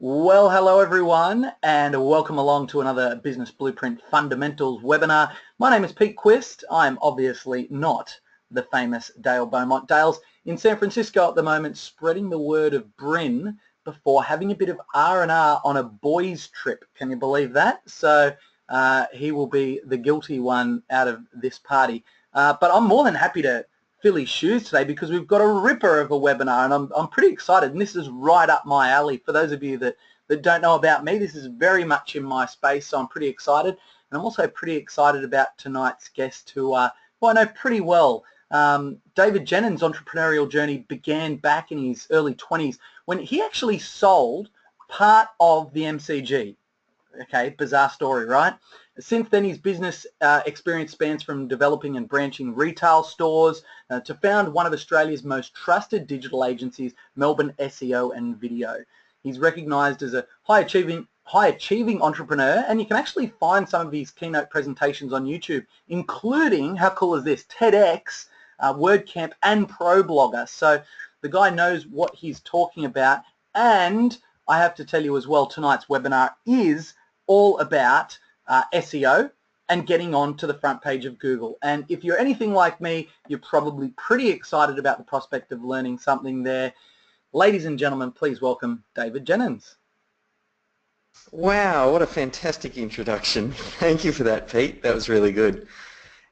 Well, hello everyone, and welcome along to another Business Blueprint Fundamentals webinar. My name is Pete Quist. I'm obviously not the famous Dale Beaumont. Dale's in San Francisco at the moment, spreading the word of Bryn before having a bit of R&R on a boys' trip. Can you believe that? So he will be the guilty one out of this party. But I'm more than happy to fill his shoes today because we've got a ripper of a webinar, and I'm pretty excited, and this is right up my alley. For those of you that don't know about me, this is very much in my space, so I'm pretty excited. And I'm also pretty excited about tonight's guest who I know pretty well. David Jennings' entrepreneurial journey began back in his early 20s when he actually sold part of the MCG. Okay, bizarre story, right? Since then, his business experience spans from developing and branching retail stores to found one of Australia's most trusted digital agencies, Melbourne SEO and Video. He's recognised as a high-achieving entrepreneur, and you can actually find some of his keynote presentations on YouTube, including, how cool is this, TEDx, WordCamp, and ProBlogger. So the guy knows what he's talking about, and I have to tell you as well, tonight's webinar is all about SEO and getting on to the front page of Google. And if you're anything like me, you're probably pretty excited about the prospect of learning something there. Ladies and gentlemen, please welcome David Jennings. Wow, what a fantastic introduction. Thank you for that, Pete. That was really good.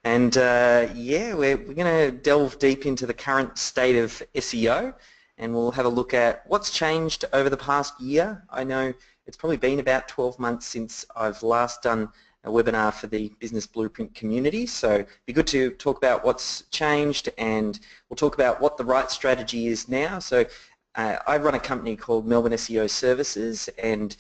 And yeah, we're going to delve deep into the current state of SEO, and we'll have a look at what's changed over the past year. I know it's probably been about 12 months since I've last done a webinar for the Business Blueprint community, so it'd be good to talk about what's changed, and we'll talk about what the right strategy is now. So I run a company called Melbourne SEO Services, and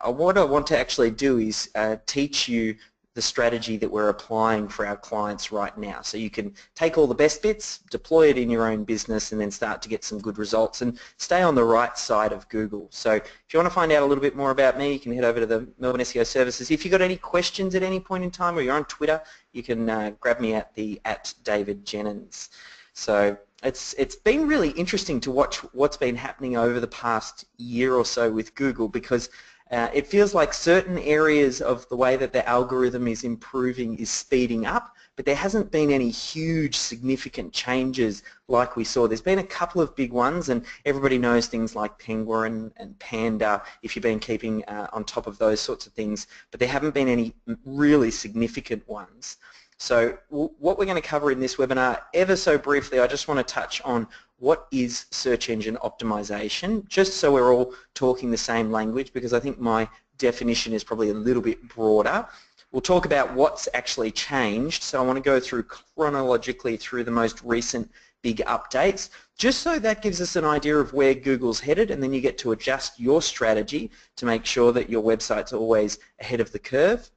what I want to actually do is teach you the strategy that we're applying for our clients right now. So you can take all the best bits, deploy it in your own business, and then start to get some good results and stay on the right side of Google. So if you want to find out a little bit more about me, you can head over to the Melbourne SEO Services. If you've got any questions at any point in time, or you're on Twitter, you can grab me at David Jennings. So it's been really interesting to watch what's been happening over the past year or so with Google, because it feels like certain areas of the way that the algorithm is improving is speeding up, but there hasn't been any huge significant changes like we saw. There's been a couple of big ones, and everybody knows things like Penguin and Panda if you've been keeping on top of those sorts of things, but there haven't been any really significant ones. So what we're going to cover in this webinar, ever so briefly, I just want to touch on what is search engine optimization, just so we're all talking the same language, because I think my definition is probably a little bit broader. We'll talk about what's actually changed, so I want to go through chronologically through the most recent big updates, just so that gives us an idea of where Google's headed, and then you get to adjust your strategy to make sure that your website's always ahead of the curve.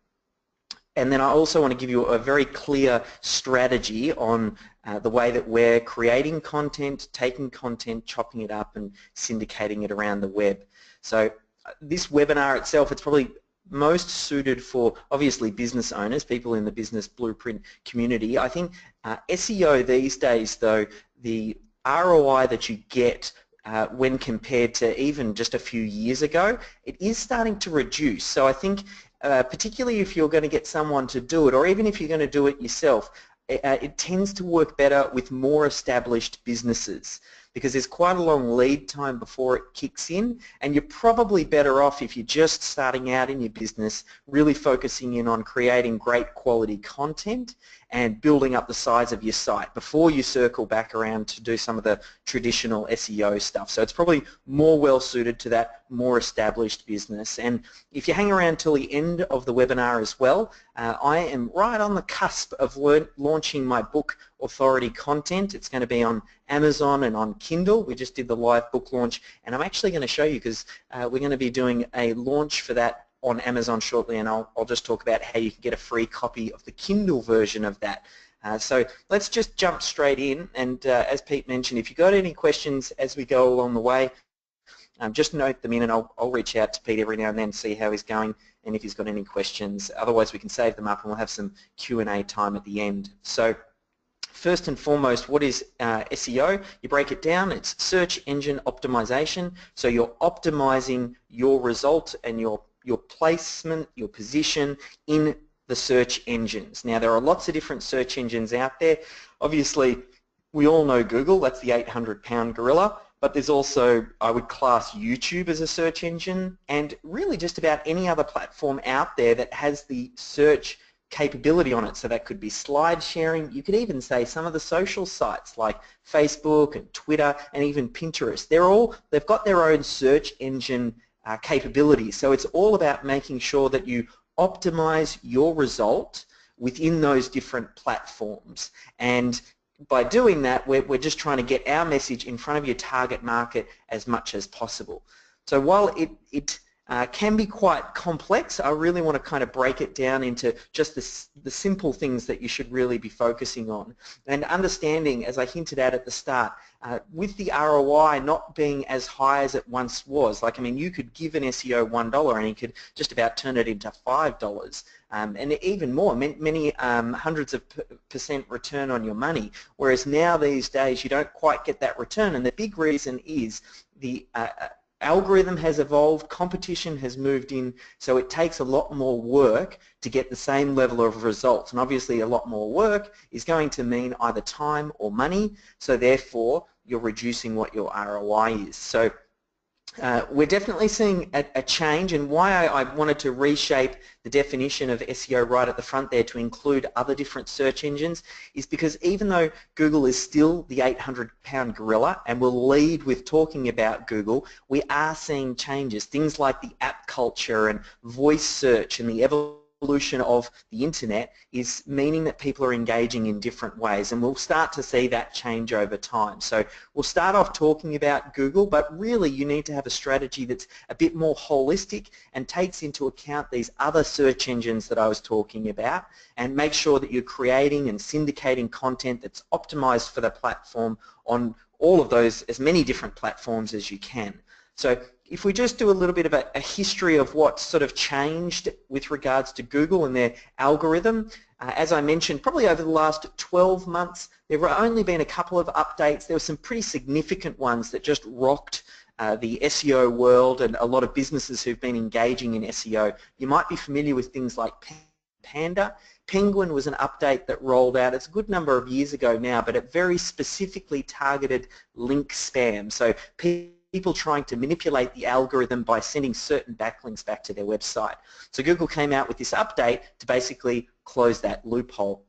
And then I also want to give you a very clear strategy on the way that we're creating content, taking content, chopping it up, and syndicating it around the web. So this webinar itself, it's probably most suited for obviously business owners, people in the Business Blueprint community. I think SEO these days, though, the ROI that you get when compared to even just a few years ago, it is starting to reduce. So I think particularly if you're going to get someone to do it, or even if you're going to do it yourself, it tends to work better with more established businesses, because there's quite a long lead time before it kicks in, and you're probably better off if you're just starting out in your business, really focusing in on creating great quality content and building up the size of your site before you circle back around to do some of the traditional SEO stuff. So it's probably more well suited to that more established business. And if you hang around till the end of the webinar as well, I am right on the cusp of launching my book, Authority Content. It's going to be on Amazon and on Kindle. We just did the live book launch, and I'm actually going to show you, because we're going to be doing a launch for that on Amazon shortly, and I'll just talk about how you can get a free copy of the Kindle version of that. So let's just jump straight in, and as Pete mentioned, if you've got any questions as we go along the way, just note them in, and I'll reach out to Pete every now and then, see how he's going and if he's got any questions. Otherwise we can save them up and we'll have some Q&A time at the end. So first and foremost, what is SEO? You break it down, it's search engine optimization. So you're optimizing your result and your placement, your position in the search engines. Now, there are lots of different search engines out there. Obviously, we all know Google, that's the 800-pound gorilla, but there's also, I would class YouTube as a search engine, and really just about any other platform out there that has the search capability on it. So that could be slide sharing. You could even say some of the social sites like Facebook and Twitter and even Pinterest. They've got their own search engine capabilities. So it's all about making sure that you optimize your result within those different platforms. And by doing that, we're just trying to get our message in front of your target market as much as possible. So while it can be quite complex, I really want to kind of break it down into just the simple things that you should really be focusing on. And understanding, as I hinted at the start, with the ROI not being as high as it once was, like, I mean, you could give an SEO $1 and you could just about turn it into $5. And even more, many hundreds of % return on your money, whereas now these days you don't quite get that return, and the big reason is the algorithm has evolved, competition has moved in, so it takes a lot more work to get the same level of results, and obviously a lot more work is going to mean either time or money, so therefore you're reducing what your ROI is. So we're definitely seeing a change, and why I wanted to reshape the definition of SEO right at the front there to include other different search engines is because even though Google is still the 800-pound gorilla and will lead with talking about Google, we are seeing changes. Things like the app culture and voice search and the evolution of the internet is meaning that people are engaging in different ways, and we'll start to see that change over time. So we'll start off talking about Google, but really you need to have a strategy that's a bit more holistic and takes into account these other search engines that I was talking about, and make sure that you're creating and syndicating content that's optimized for the platform on all of those, as many different platforms as you can. So if we just do a little bit of a history of what sort of changed with regards to Google and their algorithm, as I mentioned, probably over the last 12 months, there have only been a couple of updates. There were some pretty significant ones that just rocked the SEO world and a lot of businesses who've been engaging in SEO. You might be familiar with things like Panda. Penguin was an update that rolled out. It's a good number of years ago now, but it very specifically targeted link spam. So people trying to manipulate the algorithm by sending certain backlinks back to their website. So Google came out with this update to basically close that loophole.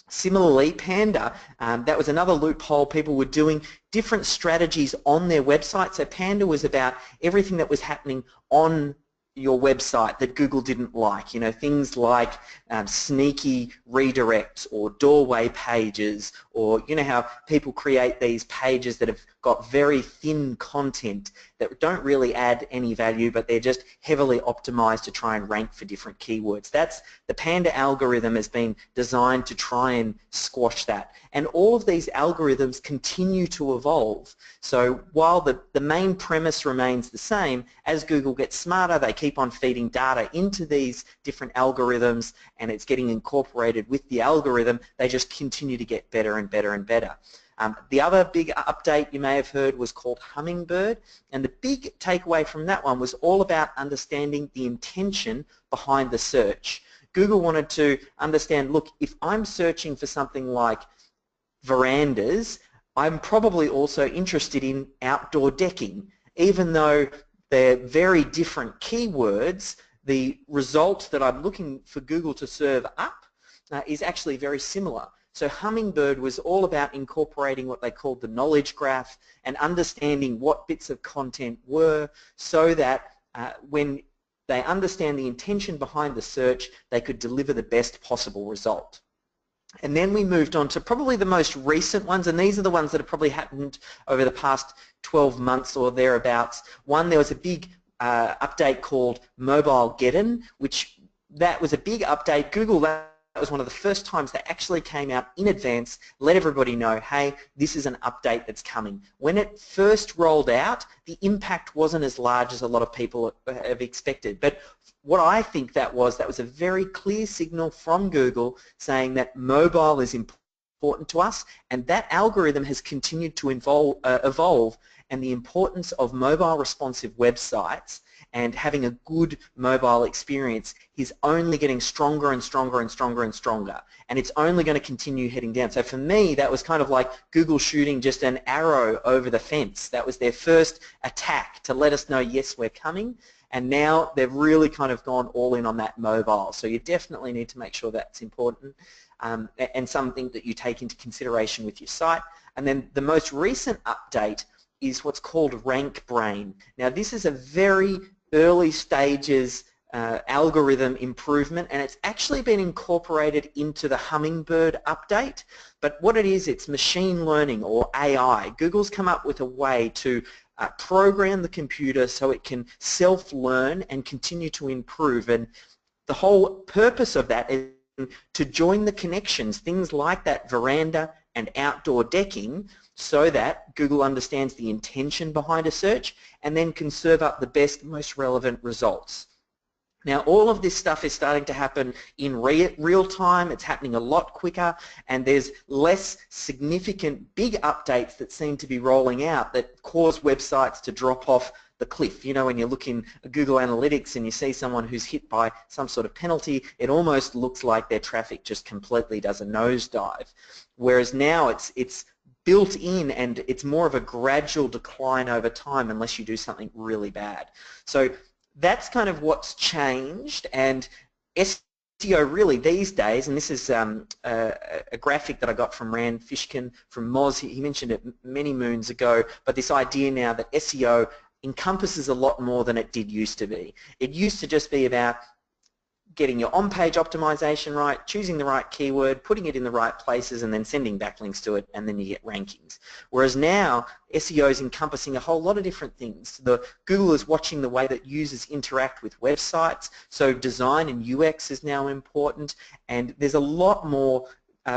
Similarly, Panda, that was another loophole. People were doing different strategies on their website. So Panda was about everything that was happening on your website that Google didn't like, you know, things like sneaky redirects or doorway pages, or you know how people create these pages that have got very thin content that don't really add any value, but they're just heavily optimized to try and rank for different keywords. That's the Panda algorithm has been designed to try and squash that. And all of these algorithms continue to evolve. So while the main premise remains the same, as Google gets smarter, they keep on feeding data into these different algorithms, and it's getting incorporated with the algorithm. They just continue to get better and better and better. The other big update you may have heard was called Hummingbird, and the big takeaway from that one was all about understanding the intention behind the search. Google wanted to understand, look, if I'm searching for something like verandas, I'm probably also interested in outdoor decking. Even though they're very different keywords, the result that I'm looking for Google to serve up is actually very similar. So Hummingbird was all about incorporating what they called the knowledge graph and understanding what bits of content were, so that when they understand the intention behind the search, they could deliver the best possible result. And then we moved on to probably the most recent ones, and these are the ones that have probably happened over the past 12 months or thereabouts. One, there was a big update called Mobile Geddon, which that was a big update. Google, that was one of the first times they actually came out in advance, let everybody know, hey, this is an update that's coming. When it first rolled out, the impact wasn't as large as a lot of people have expected. But what I think that was a very clear signal from Google saying that mobile is important important to us, and that algorithm has continued to evolve, and the importance of mobile responsive websites and having a good mobile experience is only getting stronger and stronger and stronger and stronger, and it's only going to continue heading down. So for me, that was kind of like Google shooting just an arrow over the fence. That was their first attack to let us know, yes, we're coming, and now they've really kind of gone all in on that mobile. So you definitely need to make sure that's important, and something that you take into consideration with your site. And then the most recent update is what's called Rank Brain. Now this is a very early stages algorithm improvement, and it's actually been incorporated into the Hummingbird update. But what it is, it's machine learning or AI. Google's come up with a way to program the computer so it can self-learn and continue to improve, and the whole purpose of that is to join the connections, things like that veranda and outdoor decking, so that Google understands the intention behind a search and then can serve up the best, most relevant results. Now all of this stuff is starting to happen in real time. It's happening a lot quicker, and there's less significant big updates that seem to be rolling out that cause websites to drop off the cliff. You know, when you look in Google Analytics and you see someone who's hit by some sort of penalty, it almost looks like their traffic just completely does a nosedive. Whereas now it's built in, and it's more of a gradual decline over time unless you do something really bad. So that's kind of what's changed, and SEO really these days, and this is a graphic that I got from Rand Fishkin from Moz. He mentioned it many moons ago, but this idea now that SEO encompasses a lot more than it did used to be. It used to just be about getting your on-page optimization right, choosing the right keyword, putting it in the right places, and then sending backlinks to it, and then you get rankings. Whereas now, SEO is encompassing a whole lot of different things. Google is watching the way that users interact with websites, so design and UX is now important, and there's a lot more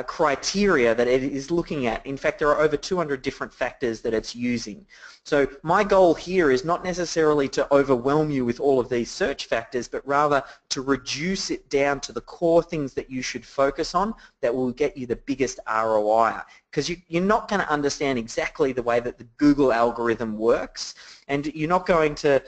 criteria that it is looking at. In fact, there are over 200 different factors that it's using. So my goal here is not necessarily to overwhelm you with all of these search factors, but rather to reduce it down to the core things that you should focus on that will get you the biggest ROI. Because you're not going to understand exactly the way that the Google algorithm works, and you're not going to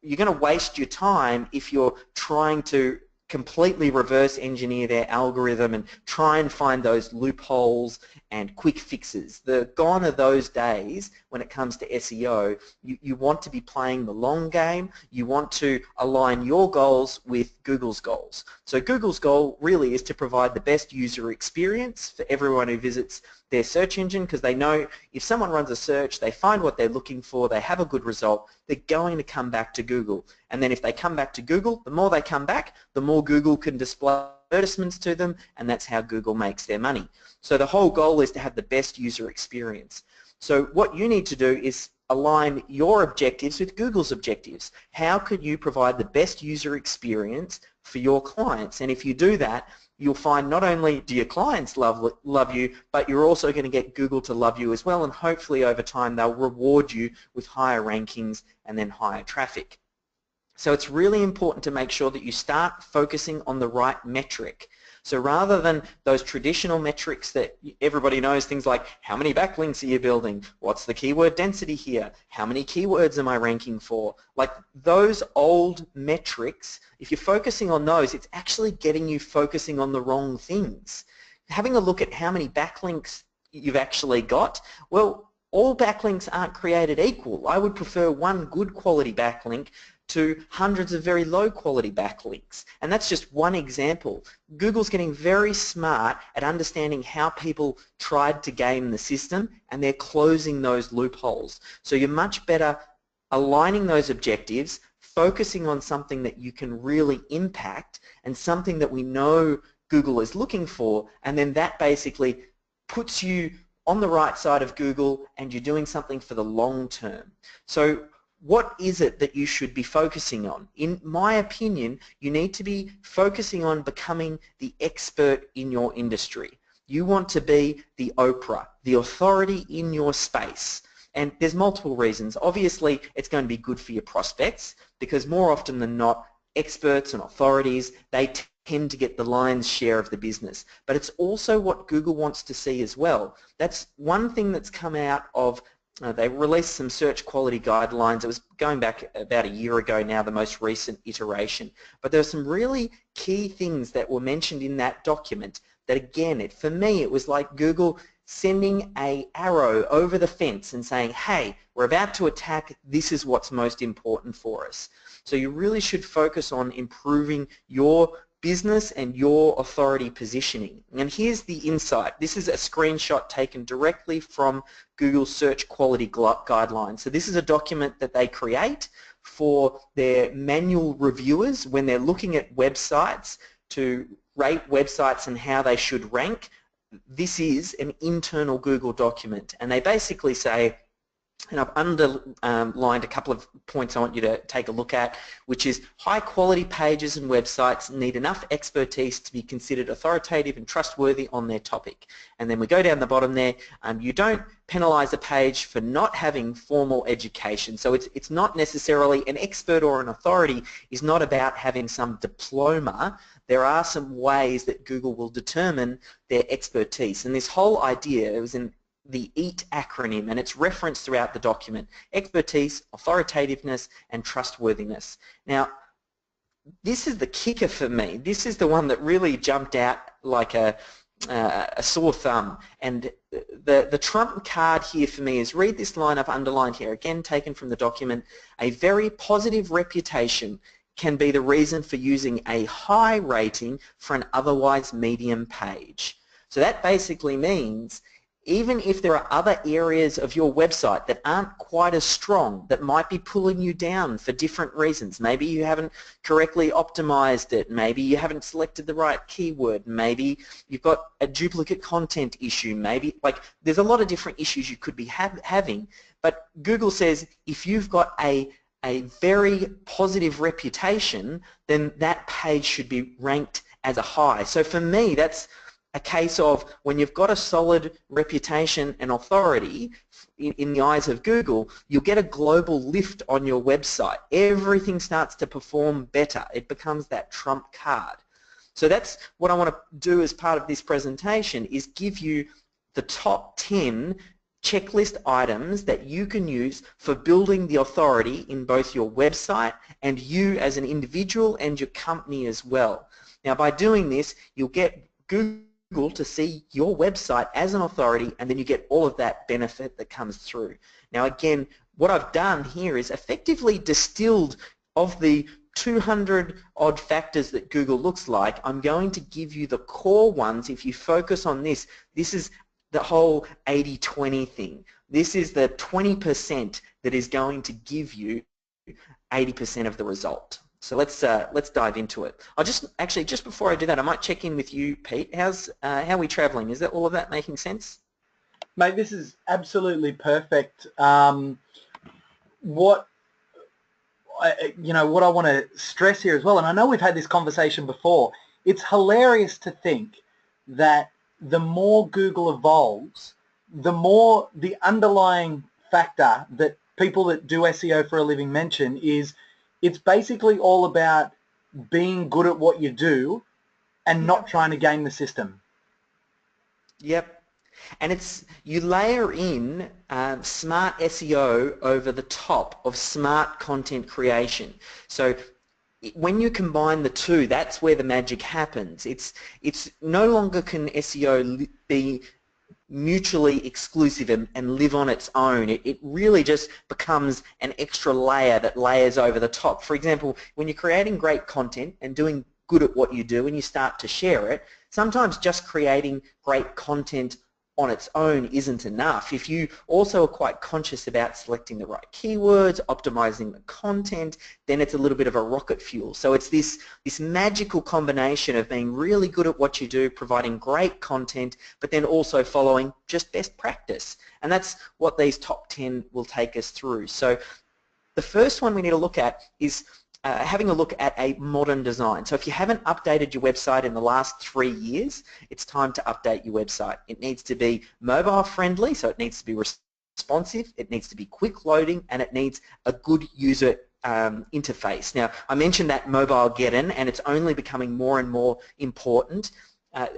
you're going to waste your time if you're trying to completely reverse engineer their algorithm and try and find those loopholes and quick fixes. Gone are those days when it comes to SEO. You want to be playing the long game. You want to align your goals with Google's goals. So Google's goal really is to provide the best user experience for everyone who visits their search engine, because they know if someone runs a search, they find what they're looking for, they have a good result, they're going to come back to Google. And then if they come back to Google, the more they come back, the more Google can display advertisements to them, and that's how Google makes their money. So the whole goal is to have the best user experience. So what you need to do is align your objectives with Google's objectives. How could you provide the best user experience for your clients? And if you do that, you'll find not only do your clients love you, but you're also going to get Google to love you as well, and hopefully over time they'll reward you with higher rankings and then higher traffic. So it's really important to make sure that you start focusing on the right metric. So rather than those traditional metrics that everybody knows, things like how many backlinks are you building, what's the keyword density here, how many keywords am I ranking for, like those old metrics, if you're focusing on those, it's actually getting you focusing on the wrong things. Having a look at how many backlinks you've actually got, well, all backlinks aren't created equal. I would prefer one good quality backlink to hundreds of very low quality backlinks. And that's just one example. Google's getting very smart at understanding how people tried to game the system, and they're closing those loopholes. So you're much better aligning those objectives, focusing on something that you can really impact and something that we know Google is looking for, and then that basically puts you on the right side of Google and you're doing something for the long term. So what is it that you should be focusing on? In my opinion, you need to be focusing on becoming the expert in your industry. You want to be the Oprah, the authority in your space. And there's multiple reasons. Obviously, it's going to be good for your prospects, because more often than not, experts and authorities, they tend to get the lion's share of the business. But it's also what Google wants to see as well. That's one thing that's come out of they released some search quality guidelines. It was going back about a year ago now, the most recent iteration. But there were some really key things that were mentioned in that document that, again, for me, it was like Google sending an arrow over the fence and saying, hey, we're about to attack, this is what's most important for us. So you really should focus on improving your business and your authority positioning. And here's the insight. This is a screenshot taken directly from Google Search Quality Guidelines. So this is a document that they create for their manual reviewers when they're looking at websites to rate websites and how they should rank. This is an internal Google document, and they basically say, and I've underlined a couple of points I want you to take a look at, which is high quality pages and websites need enough expertise to be considered authoritative and trustworthy on their topic. And then we go down the bottom there, you don't penalise a page for not having formal education. So it's not necessarily an expert or an authority is not about having some diploma. There are some ways that Google will determine their expertise. And this whole idea, it was in the EAT acronym, and it's referenced throughout the document: expertise, authoritativeness, and trustworthiness. Now, this is the kicker for me. This is the one that really jumped out like a sore thumb. And the trump card here for me is, read this line I've underlined here, again taken from the document: a very positive reputation can be the reason for using a high rating for an otherwise medium page. So that basically means even if there are other areas of your website that aren't quite as strong, that might be pulling you down for different reasons. Maybe you haven't correctly optimized it, maybe you haven't selected the right keyword, maybe you've got a duplicate content issue, maybe, like, there's a lot of different issues you could be having, but Google says if you've got a very positive reputation, then that page should be ranked as a high. So for me, that's a case of when you've got a solid reputation and authority in the eyes of Google, you'll get a global lift on your website. Everything starts to perform better. It becomes that trump card. So that's what I want to do as part of this presentation, is give you the top 10 checklist items that you can use for building the authority in both your website and you as an individual and your company as well. Now, by doing this, you'll get Google to see your website as an authority, and then you get all of that benefit that comes through. Now, again, what I've done here is effectively distilled of the 200 odd factors that Google looks like. I'm going to give you the core ones. If you focus on this, this is the whole 80-20 thing. This is the 20% that is going to give you 80% of the result. So let's dive into it. I'll just before I do that, I might check in with you, Pete. How are we travelling? Is that all of that making sense? Mate, this is absolutely perfect. What I want to stress here as well, and I know we've had this conversation before, it's hilarious to think that the more Google evolves, the more the underlying factor that people that do SEO for a living mention is it's basically all about being good at what you do and not trying to game the system. Yep. And it's, you layer in smart SEO over the top of smart content creation. So when you combine the two, that's where the magic happens. It's no longer can SEO be mutually exclusive and live on its own. It really just becomes an extra layer that layers over the top. For example, when you're creating great content and doing good at what you do and you start to share it, sometimes just creating great content on its own isn't enough. If you also are quite conscious about selecting the right keywords, optimizing the content, then it's a little bit of a rocket fuel. So it's this magical combination of being really good at what you do, providing great content, but then also following just best practice. And that's what these top 10 will take us through. So the first one we need to look at is having a look at a modern design. So if you haven't updated your website in the last 3 years, it's time to update your website. It needs to be mobile friendly, so it needs to be responsive, it needs to be quick loading, and it needs a good user interface. Now, I mentioned that mobile get-in, and it's only becoming more and more important.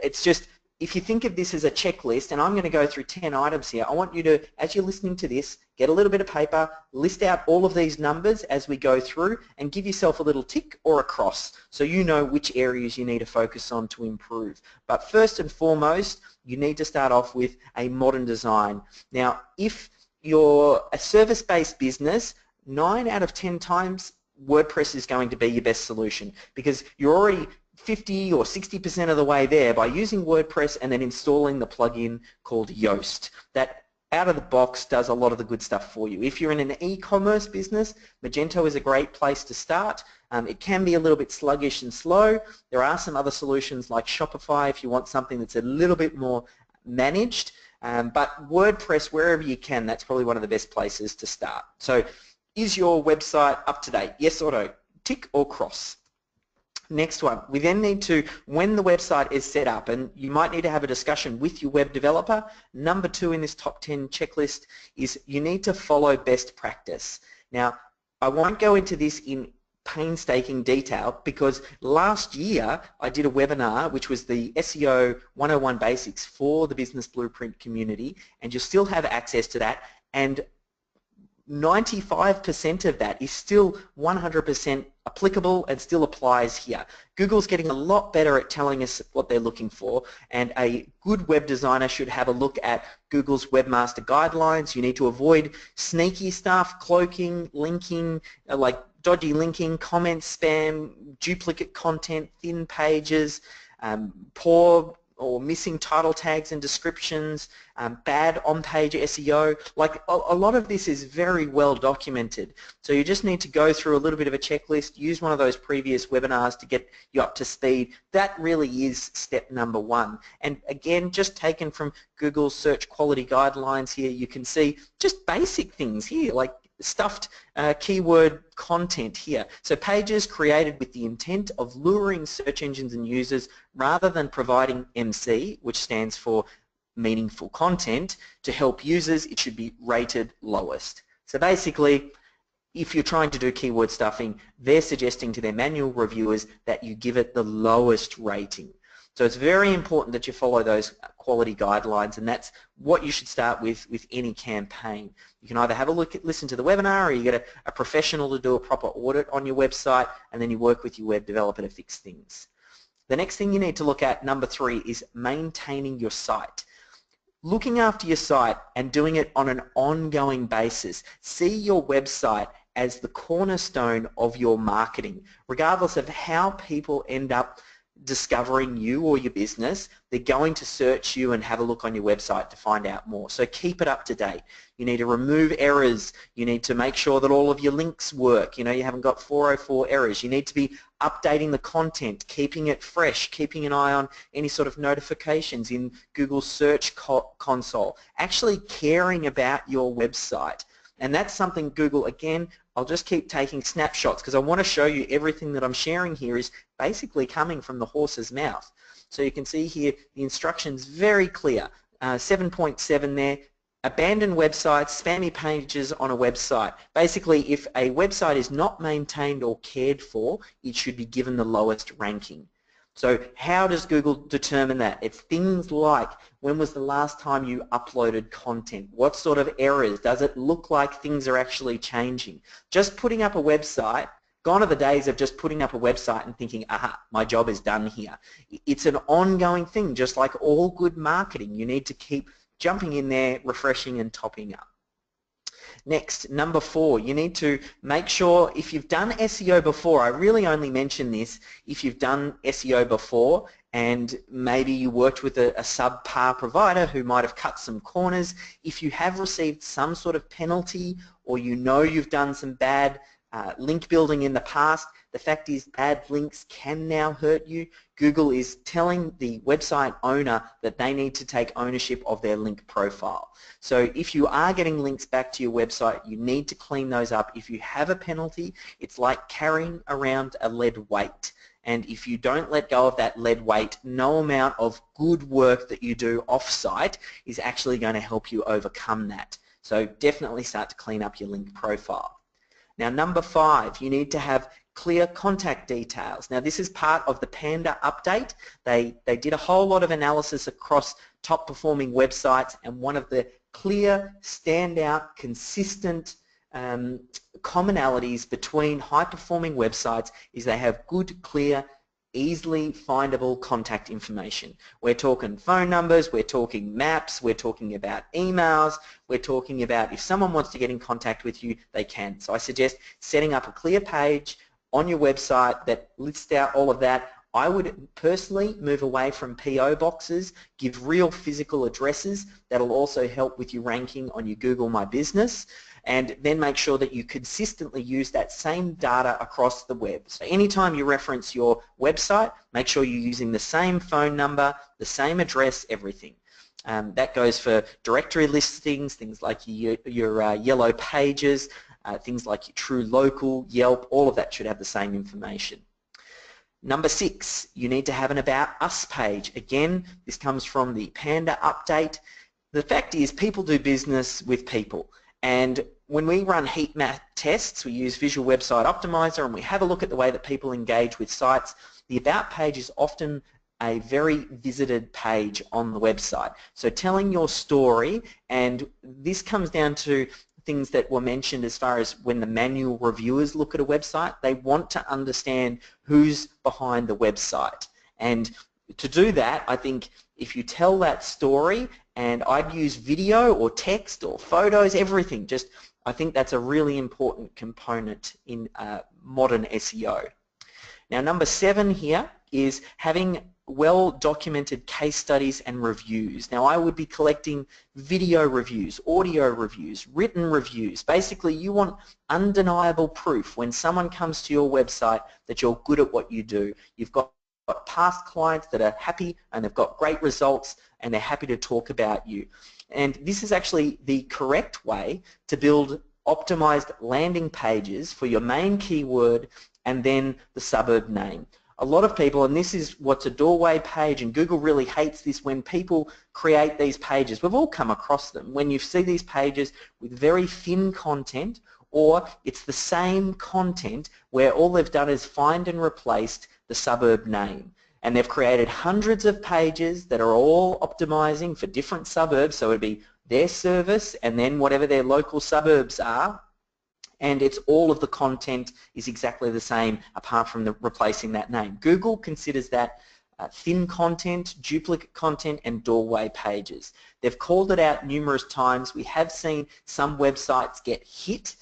It's just, if you think of this as a checklist, and I'm going to go through 10 items here, I want you to, as you're listening to this, get a little bit of paper, list out all of these numbers as we go through, and give yourself a little tick or a cross so you know which areas you need to focus on to improve. But first and foremost, you need to start off with a modern design. Now, if you're a service-based business, 9 out of 10 times WordPress is going to be your best solution, because you're already 50 or 60% of the way there by using WordPress and then installing the plugin called Yoast. That out of the box does a lot of the good stuff for you. If you're in an e-commerce business, Magento is a great place to start. It can be a little bit sluggish and slow. There are some other solutions like Shopify if you want something that's a little bit more managed. But WordPress, wherever you can, that's probably one of the best places to start. So is your website up to date? Yes or no? Tick or cross. Next one, we then need to, when the website is set up, and you might need to have a discussion with your web developer, number 2 in this top 10 checklist is you need to follow best practice. Now, I won't go into this in painstaking detail because last year I did a webinar which was the SEO 101 Basics for the Business Blueprint community, and you'll still have access to that, and 95% of that is still 100% applicable and still applies here. Google's getting a lot better at telling us what they're looking for, and a good web designer should have a look at Google's Webmaster Guidelines. You need to avoid sneaky stuff, cloaking, linking, like dodgy linking, comment spam, duplicate content, thin pages, poor or missing title tags and descriptions, bad on-page SEO. Like a lot of this is very well documented. So you just need to go through a little bit of a checklist, use one of those previous webinars to get you up to speed. That really is step number 1. And again, just taken from Google's search quality guidelines here, you can see just basic things here, like stuffed keyword content here. So pages created with the intent of luring search engines and users rather than providing MC, which stands for meaningful content, to help users, it should be rated lowest. So basically, if you're trying to do keyword stuffing, they're suggesting to their manual reviewers that you give it the lowest rating. So it's very important that you follow those quality guidelines, and that's what you should start with any campaign. You can either have a look at, listen to the webinar, or you get a professional to do a proper audit on your website, and then you work with your web developer to fix things. The next thing you need to look at, number 3, is maintaining your site. Looking after your site and doing it on an ongoing basis. See your website as the cornerstone of your marketing. Regardless of how people end up discovering you or your business, they're going to search you and have a look on your website to find out more. So keep it up to date. You need to remove errors. You need to make sure that all of your links work. You know, you haven't got 404 errors. You need to be updating the content, keeping it fresh, keeping an eye on any sort of notifications in Google Search Console, actually caring about your website. And that's something Google, again, I'll just keep taking snapshots because I want to show you everything that I'm sharing here is basically coming from the horse's mouth. So you can see here the instructions very clear. 7.7 there, abandon websites, spammy pages on a website. Basically, if a website is not maintained or cared for, it should be given the lowest ranking. So how does Google determine that? It's things like, when was the last time you uploaded content? What sort of errors? Does it look like things are actually changing? Just putting up a website, gone are the days of just putting up a website and thinking, aha, my job is done here. It's an ongoing thing, just like all good marketing. You need to keep jumping in there, refreshing and topping up. Next, number 4, you need to make sure if you've done SEO before, I really only mention this if you've done SEO before and maybe you worked with a subpar provider who might have cut some corners. If you have received some sort of penalty or you know you've done some bad link building in the past, the fact is bad links can now hurt you. Google is telling the website owner that they need to take ownership of their link profile. So if you are getting links back to your website, you need to clean those up. If you have a penalty, it's like carrying around a lead weight. And if you don't let go of that lead weight, no amount of good work that you do off-site is actually going to help you overcome that. So definitely start to clean up your link profile. Now number 5, you need to have clear contact details. Now this is part of the Panda update. They did a whole lot of analysis across top performing websites, and one of the clear, standout, consistent commonalities between high performing websites is they have good, clear, easily findable contact information. We're talking phone numbers, we're talking maps, we're talking about emails, we're talking about if someone wants to get in contact with you, they can. So I suggest setting up a clear page on your website that lists out all of that. I would personally move away from PO boxes, give real physical addresses. That'll also help with your ranking on your Google My Business, and then make sure that you consistently use that same data across the web. So anytime you reference your website, make sure you're using the same phone number, the same address, everything. That goes for directory listings, things like your yellow pages, things like your True Local, Yelp, all of that should have the same information. Number 6, you need to have an About Us page. Again, this comes from the Panda update. The fact is, people do business with people, and when we run heat map tests, we use Visual Website Optimizer, and we have a look at the way that people engage with sites. The About page is often a very visited page on the website. So telling your story, and this comes down to things that were mentioned as far as when the manual reviewers look at a website, they want to understand who's behind the website. And to do that, I think if you tell that story, and I'd use video or text or photos, everything, I think that's a really important component in modern SEO. Now number 7 here is having well-documented case studies and reviews. Now I would be collecting video reviews, audio reviews, written reviews. Basically you want undeniable proof when someone comes to your website that you're good at what you do. You've got past clients that are happy and they've got great results and they're happy to talk about you. And this is actually the correct way to build optimized landing pages for your main keyword and then the suburb name. A lot of people, and this is what's a doorway page, and Google really hates this when people create these pages. We've all come across them. When you see these pages with very thin content, or it's the same content where all they've done is find and replaced the suburb name. And they've created hundreds of pages that are all optimizing for different suburbs, so it'd be their service and then whatever their local suburbs are, and it's all of the content is exactly the same apart from replacing that name. Google considers that thin content, duplicate content, and doorway pages. They've called it out numerous times. We have seen some websites get hit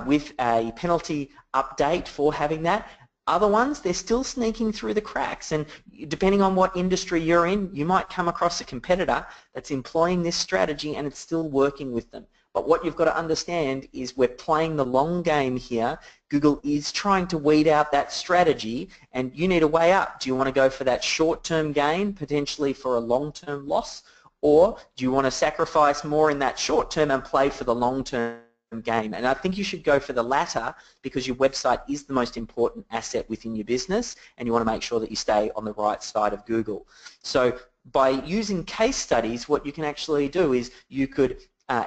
with a penalty update for having that. Other ones, they're still sneaking through the cracks, and depending on what industry you're in, you might come across a competitor that's employing this strategy and it's still working with them. But what you've got to understand is we're playing the long game here. Google is trying to weed out that strategy, and you need to weigh up. Do you want to go for that short-term gain, potentially for a long-term loss, or do you want to sacrifice more in that short term and play for the long-term game? And I think you should go for the latter, because your website is the most important asset within your business, and you want to make sure that you stay on the right side of Google. So by using case studies, what you can actually do is you could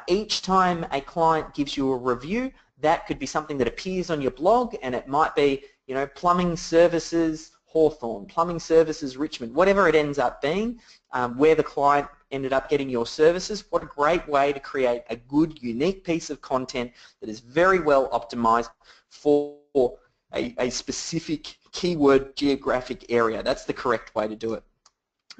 each time a client gives you a review, that could be something that appears on your blog, and it might be, you know, plumbing services Hawthorne, plumbing services Richmond, whatever it ends up being, where the client ended up getting your services. What a great way to create a good, unique piece of content that is very well optimized for a specific keyword geographic area. That's the correct way to do it.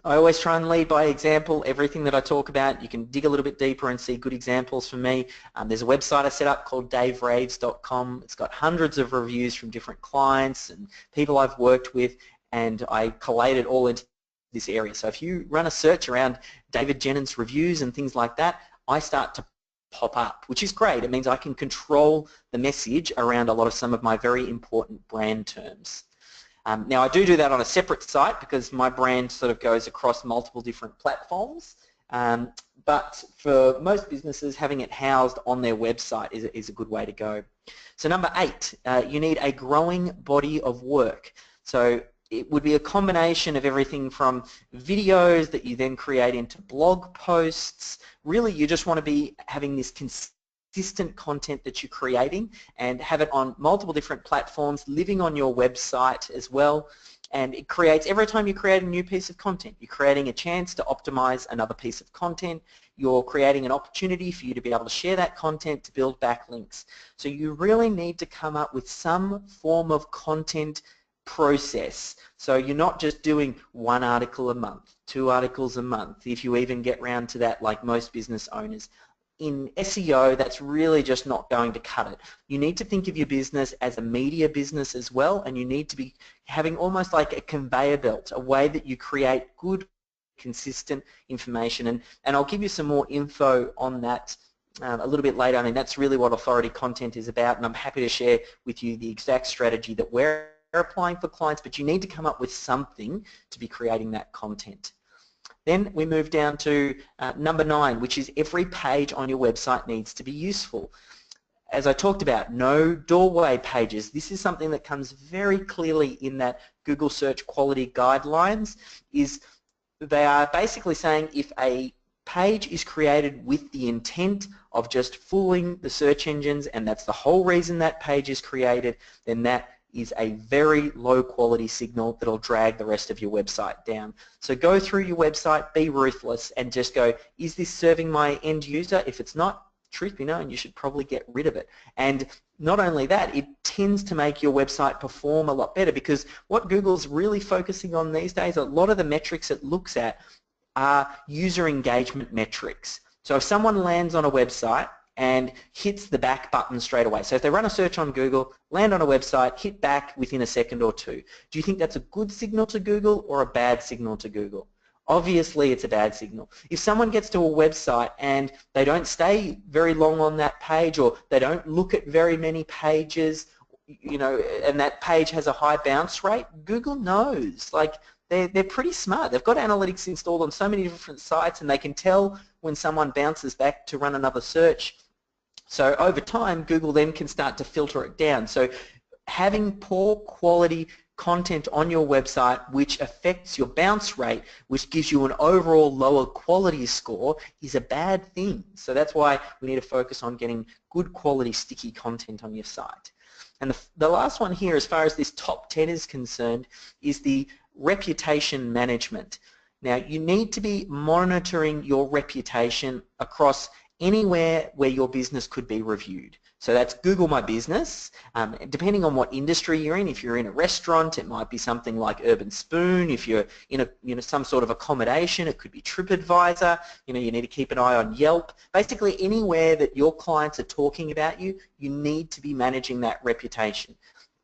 I always try and lead by example. Everything that I talk about, you can dig a little bit deeper and see good examples from me. There's a website I set up called daveraves.com. It's got hundreds of reviews from different clients and people I've worked with, and I collate it all into this area. So if you run a search around David Jennings reviews and things like that, I start to pop up, which is great. It means I can control the message around a lot of some of my very important brand terms. Now I do that on a separate site because my brand sort of goes across multiple different platforms, but for most businesses, having it housed on their website is a good way to go. So number 8, you need a growing body of work. So it would be a combination of everything from videos that you then create into blog posts. Really, you just want to be having this consistent consistent content that you're creating and have it on multiple different platforms, living on your website as well. And it creates, every time you create a new piece of content, you're creating a chance to optimize another piece of content. You're creating an opportunity for you to be able to share that content to build backlinks. So you really need to come up with some form of content process. So you're not just doing one article a month, 2 articles a month, if you even get round to that like most business owners. In SEO, that's really just not going to cut it. You need to think of your business as a media business as well, and you need to be having almost like a conveyor belt, a way that you create good, consistent information. And I'll give you some more info on that a little bit later. I mean, that's really what authority content is about, and I'm happy to share with you the exact strategy that we're applying for clients, but you need to come up with something to be creating that content. Then we move down to number 9, which is every page on your website needs to be useful. As I talked about, no doorway pages. This is something that comes very clearly in that Google search quality guidelines. Is they are basically saying if a page is created with the intent of just fooling the search engines, and that's the whole reason that page is created, then that is a very low quality signal that'll drag the rest of your website down. So go through your website, be ruthless, and just go, is this serving my end user? If it's not, truth be known, you should probably get rid of it. And not only that, it tends to make your website perform a lot better, because what Google's really focusing on these days, a lot of the metrics it looks at are user engagement metrics. So if someone lands on a website and hits the back button straight away. So if they run a search on Google, land on a website, hit back within a second or 2, do you think that's a good signal to Google or a bad signal to Google? Obviously it's a bad signal. If someone gets to a website and they don't stay very long on that page, or they don't look at very many pages, you know, and that page has a high bounce rate, Google knows. Like, they're pretty smart. They've got analytics installed on so many different sites, and they can tell when someone bounces back to run another search. So over time, Google then can start to filter it down. So having poor quality content on your website which affects your bounce rate, which gives you an overall lower quality score, is a bad thing. So that's why we need to focus on getting good quality sticky content on your site. And the last one here, as far as this top 10 is concerned, is the reputation management. Now, you need to be monitoring your reputation across anywhere where your business could be reviewed. So that's Google My Business. Depending on what industry you're in, if you're in a restaurant, it might be something like Urban Spoon. If you're in some sort of accommodation, it could be TripAdvisor. You need to keep an eye on Yelp. Basically, anywhere that your clients are talking about you, you need to be managing that reputation.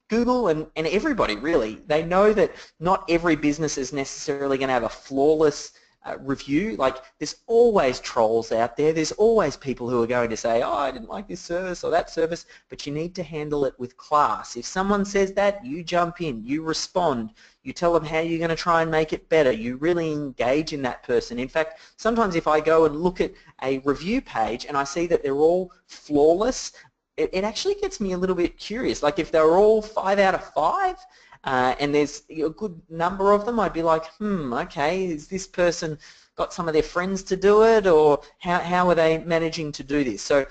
Google and everybody really, they know that not every business is necessarily going to have a flawless review. Like, there's always trolls out there. There's always people who are going to say, oh, I didn't like this service or that service, but you need to handle it with class. If someone says that, you jump in, you respond, you tell them how you're going to try and make it better. You really engage in that person. In fact, sometimes if I go and look at a review page and I see that they're all flawless, it actually gets me a little bit curious. Like, if they're all 5 out of 5, and there's a good number of them, I'd be like, okay, is this person got some of their friends to do it, or how are they managing to do this? So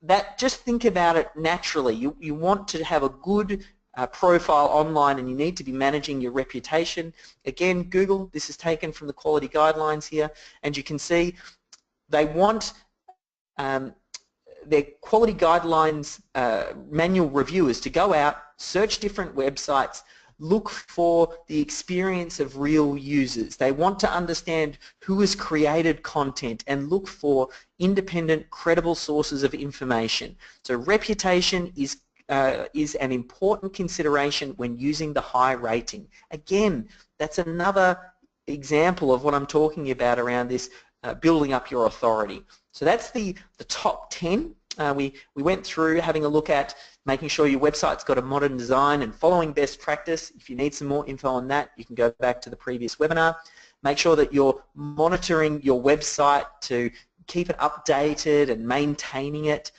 that, just think about it naturally. You want to have a good profile online, and you need to be managing your reputation. Again, Google, this is taken from the quality guidelines here, and you can see they want their quality guidelines manual reviewers to go out, search different websites, look for the experience of real users. They want to understand who has created content and look for independent, credible sources of information. So reputation is an important consideration when using the high rating. Again, that's another example of what I'm talking about around this building up your authority. So that's the top 10. We went through having a look at making sure your website's got a modern design and following best practice. If you need some more info on that, you can go back to the previous webinar. Make sure that you're monitoring your website to keep it updated and maintaining it.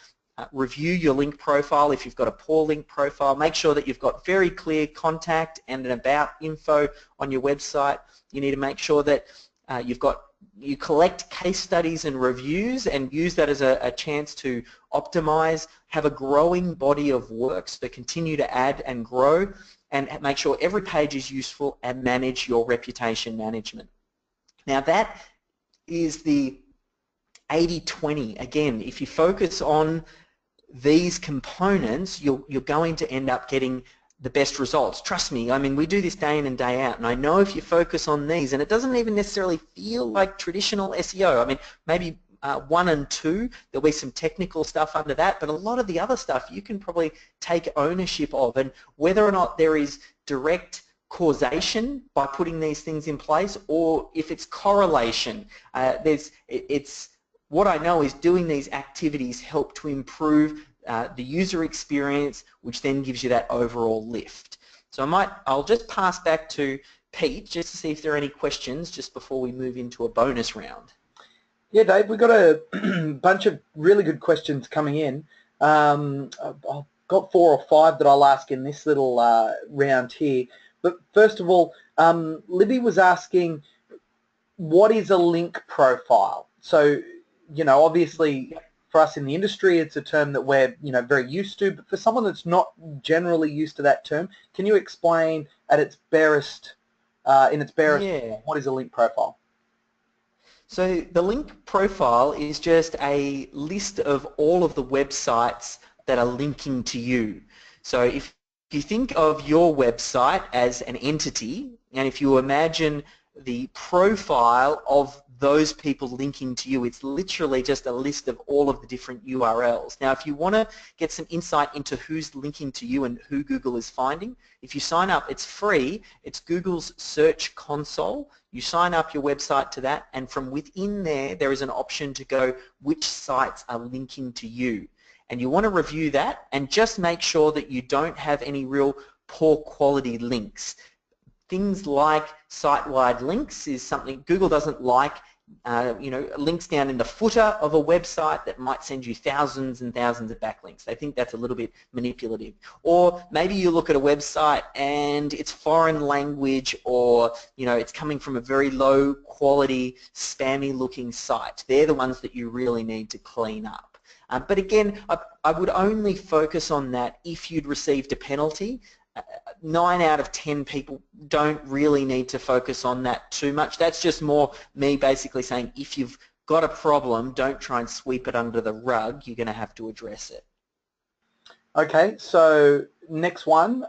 Review your link profile if you've got a poor link profile. Make sure that you've got very clear contact and an about info on your website. You need to make sure that you've got you collect case studies and reviews and use that as a chance to optimize, have a growing body of work, so continue to add and grow, and make sure every page is useful, and manage your reputation management. Now that is the 80-20. Again, if you focus on these components, you're going to end up getting the best results. Trust me, I mean, we do this day in and day out, and I know if you focus on these, and it doesn't even necessarily feel like traditional SEO. I mean, maybe 1 and 2, there'll be some technical stuff under that, but a lot of the other stuff you can probably take ownership of, and whether or not there is direct causation by putting these things in place, or if it's correlation. What I know is doing these activities help to improve the user experience, which then gives you that overall lift. So I'll just pass back to Pete just to see if there are any questions just before we move into a bonus round. Yeah, Dave, we've got a bunch of really good questions coming in. I've got 4 or 5 that I'll ask in this little round here. But first of all, Libby was asking, what is a link profile? So, you know, obviously for us in the industry, it's a term that we're, you know, very used to, but for someone that's not generally used to that term, can you explain at its barest, in its barest, what is a link profile? So the link profile is just a list of all of the websites that are linking to you. So if you think of your website as an entity, and if you imagine the profile of those people linking to you, it's literally just a list of all of the different URLs. Now, if you want to get some insight into who's linking to you and who Google is finding, if you sign up, it's free. It's Google's Search Console. You sign up your website to that, and from within there is an option to go which sites are linking to you. And you want to review that and just make sure that you don't have any real poor quality links. Things like site-wide links is something Google doesn't like. You know, links down in the footer of a website that might send you thousands and thousands of backlinks. They think that's a little bit manipulative. Or maybe you look at a website and it's foreign language, or you know, it's coming from a very low quality, spammy looking site. They're the ones that you really need to clean up. But again, I would only focus on that if you'd received a penalty. 9 out of 10 people don't really need to focus on that too much. That's just more me basically saying, if you've got a problem, don't try and sweep it under the rug. You're going to have to address it. Okay, so next one.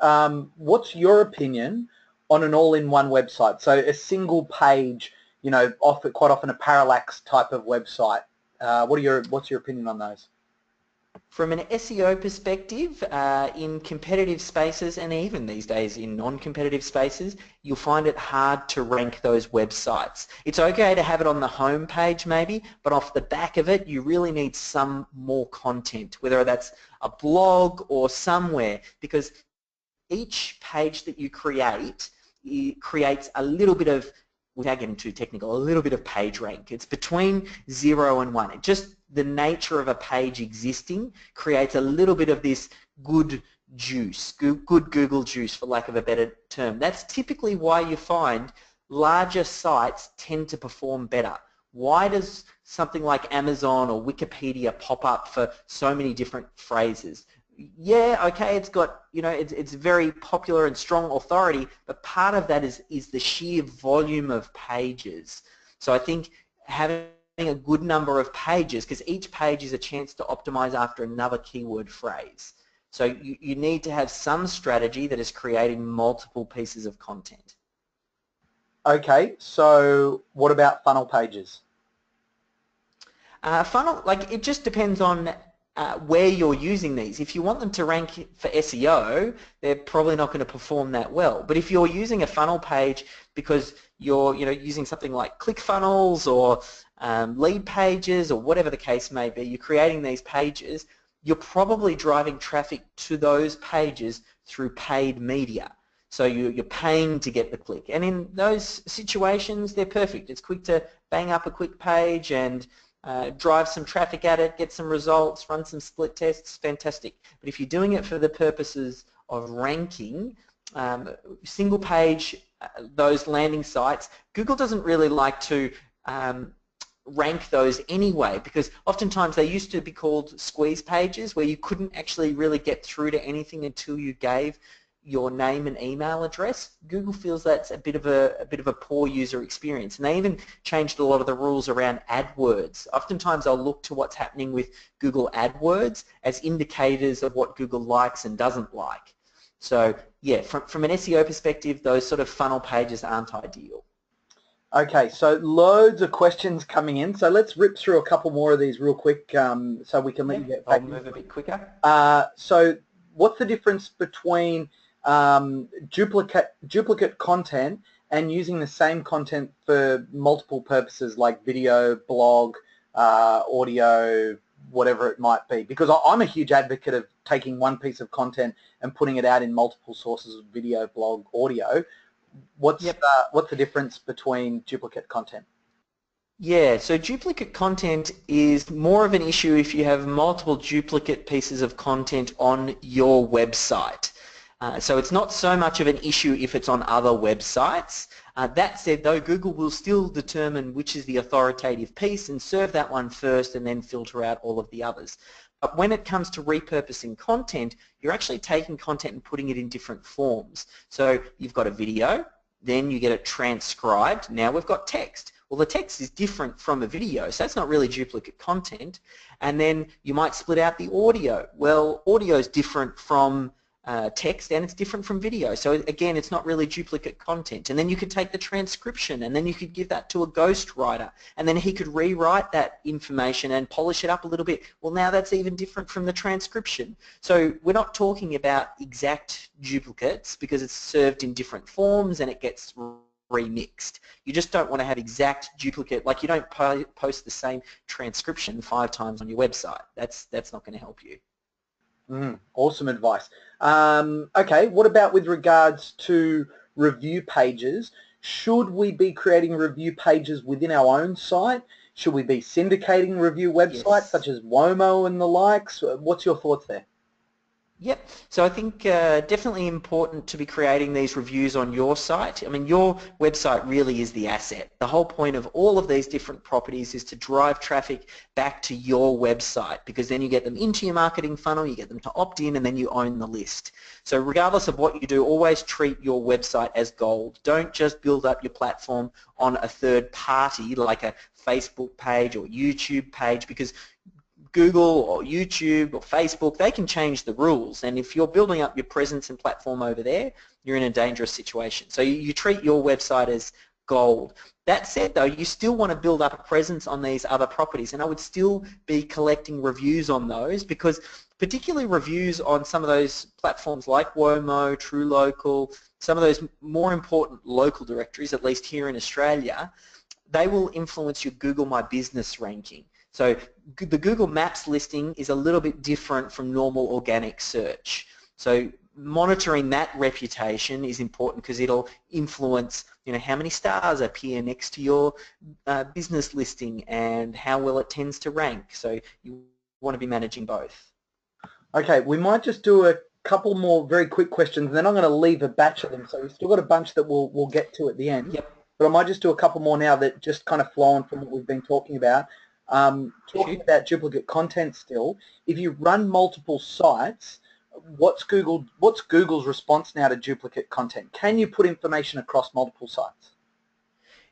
What's your opinion on an all-in-one website? So a single page, you know, quite often a parallax type of website. What's your opinion on those? From an SEO perspective, in competitive spaces, and even these days in non-competitive spaces, you'll find it hard to rank those websites. It's okay to have it on the home page maybe, but off the back of it, you really need some more content, whether that's a blog or somewhere, because each page that you create, it creates a little bit of, without getting too technical, a little bit of page rank. It's between 0 and 1. It just, the nature of a page existing creates a little bit of this good juice, good Google juice, for lack of a better term. That's typically why you find larger sites tend to perform better. Why does something like Amazon or Wikipedia pop up for so many different phrases? Yeah, okay, it's got, you know, it's very popular and strong authority, but part of that is the sheer volume of pages. So I think having a good number of pages, because each page is a chance to optimize after another keyword phrase. So you need to have some strategy that is creating multiple pieces of content. Okay, so what about funnel pages? Funnel, like, it just depends on where you're using these. If you want them to rank for SEO, they're probably not going to perform that well. But if you're using a funnel page because you're, you know, using something like ClickFunnels or lead pages or whatever the case may be, you're creating these pages, you're probably driving traffic to those pages through paid media. So you're paying to get the click. And in those situations, they're perfect. It's quick to bang up a quick page and drive some traffic at it, get some results, run some split tests, fantastic. But if you're doing it for the purposes of ranking, single page, those landing sites, Google doesn't really like to rank those anyway, because oftentimes they used to be called squeeze pages where you couldn't actually really get through to anything until you gave your name and email address. Google feels that's a bit of a poor user experience, and they even changed a lot of the rules around AdWords. Oftentimes I'll look to what's happening with Google AdWords as indicators of what Google likes and doesn't like. So yeah, from an SEO perspective, those sort of funnel pages aren't ideal. Okay, so loads of questions coming in. So let's rip through a couple more of these real quick so we can let you get back. I'll move a bit quicker. So what's the difference between duplicate content and using the same content for multiple purposes like video, blog, audio, whatever it might be? Because I'm a huge advocate of taking one piece of content and putting it out in multiple sources of video, blog, audio. What's the difference between duplicate content? Yeah, so duplicate content is more of an issue if you have multiple duplicate pieces of content on your website. So it's not so much of an issue if it's on other websites. That said, though, Google will still determine which is the authoritative piece and serve that one first and then filter out all of the others. But when it comes to repurposing content, you're actually taking content and putting it in different forms. So you've got a video, then you get it transcribed. Now we've got text. Well, the text is different from a video, so that's not really duplicate content. And then you might split out the audio. Well, audio is different from text, and it's different from video. So again, it's not really duplicate content. And then you could take the transcription and then you could give that to a ghostwriter, and then he could rewrite that information and polish it up a little bit. Well, now that's even different from the transcription. So we're not talking about exact duplicates because it's served in different forms and it gets remixed. You just don't want to have exact duplicate, like you don't post the same transcription 5 times on your website. That's not going to help you. Awesome advice. Okay, what about with regards to review pages? Should we be creating review pages within our own site? Should we be syndicating review websites such as Womo and the likes? What's your thoughts there? Yep, so I think definitely important to be creating these reviews on your site. I mean, your website really is the asset. The whole point of all of these different properties is to drive traffic back to your website, because then you get them into your marketing funnel, you get them to opt in, and then you own the list. So regardless of what you do, always treat your website as gold. Don't just build up your platform on a third party like a Facebook page or YouTube page, because Google or YouTube or Facebook, they can change the rules, and if you're building up your presence and platform over there, you're in a dangerous situation. So you treat your website as gold. That said, though, you still want to build up a presence on these other properties, and I would still be collecting reviews on those, because particularly reviews on some of those platforms like Womo, TrueLocal, some of those more important local directories, at least here in Australia, they will influence your Google My Business ranking. So the Google Maps listing is a little bit different from normal organic search. So monitoring that reputation is important, because it'll influence, you know, how many stars appear next to your business listing and how well it tends to rank. So you want to be managing both. Okay, we might just do a couple more very quick questions, and then I'm going to leave a batch of them. So we've still got a bunch that we'll get to at the end. Yep. But I might just do a couple more now that just kind of flow on from what we've been talking about. Talking about duplicate content still, if you run multiple sites, what's Google's response now to duplicate content? Can you put information across multiple sites?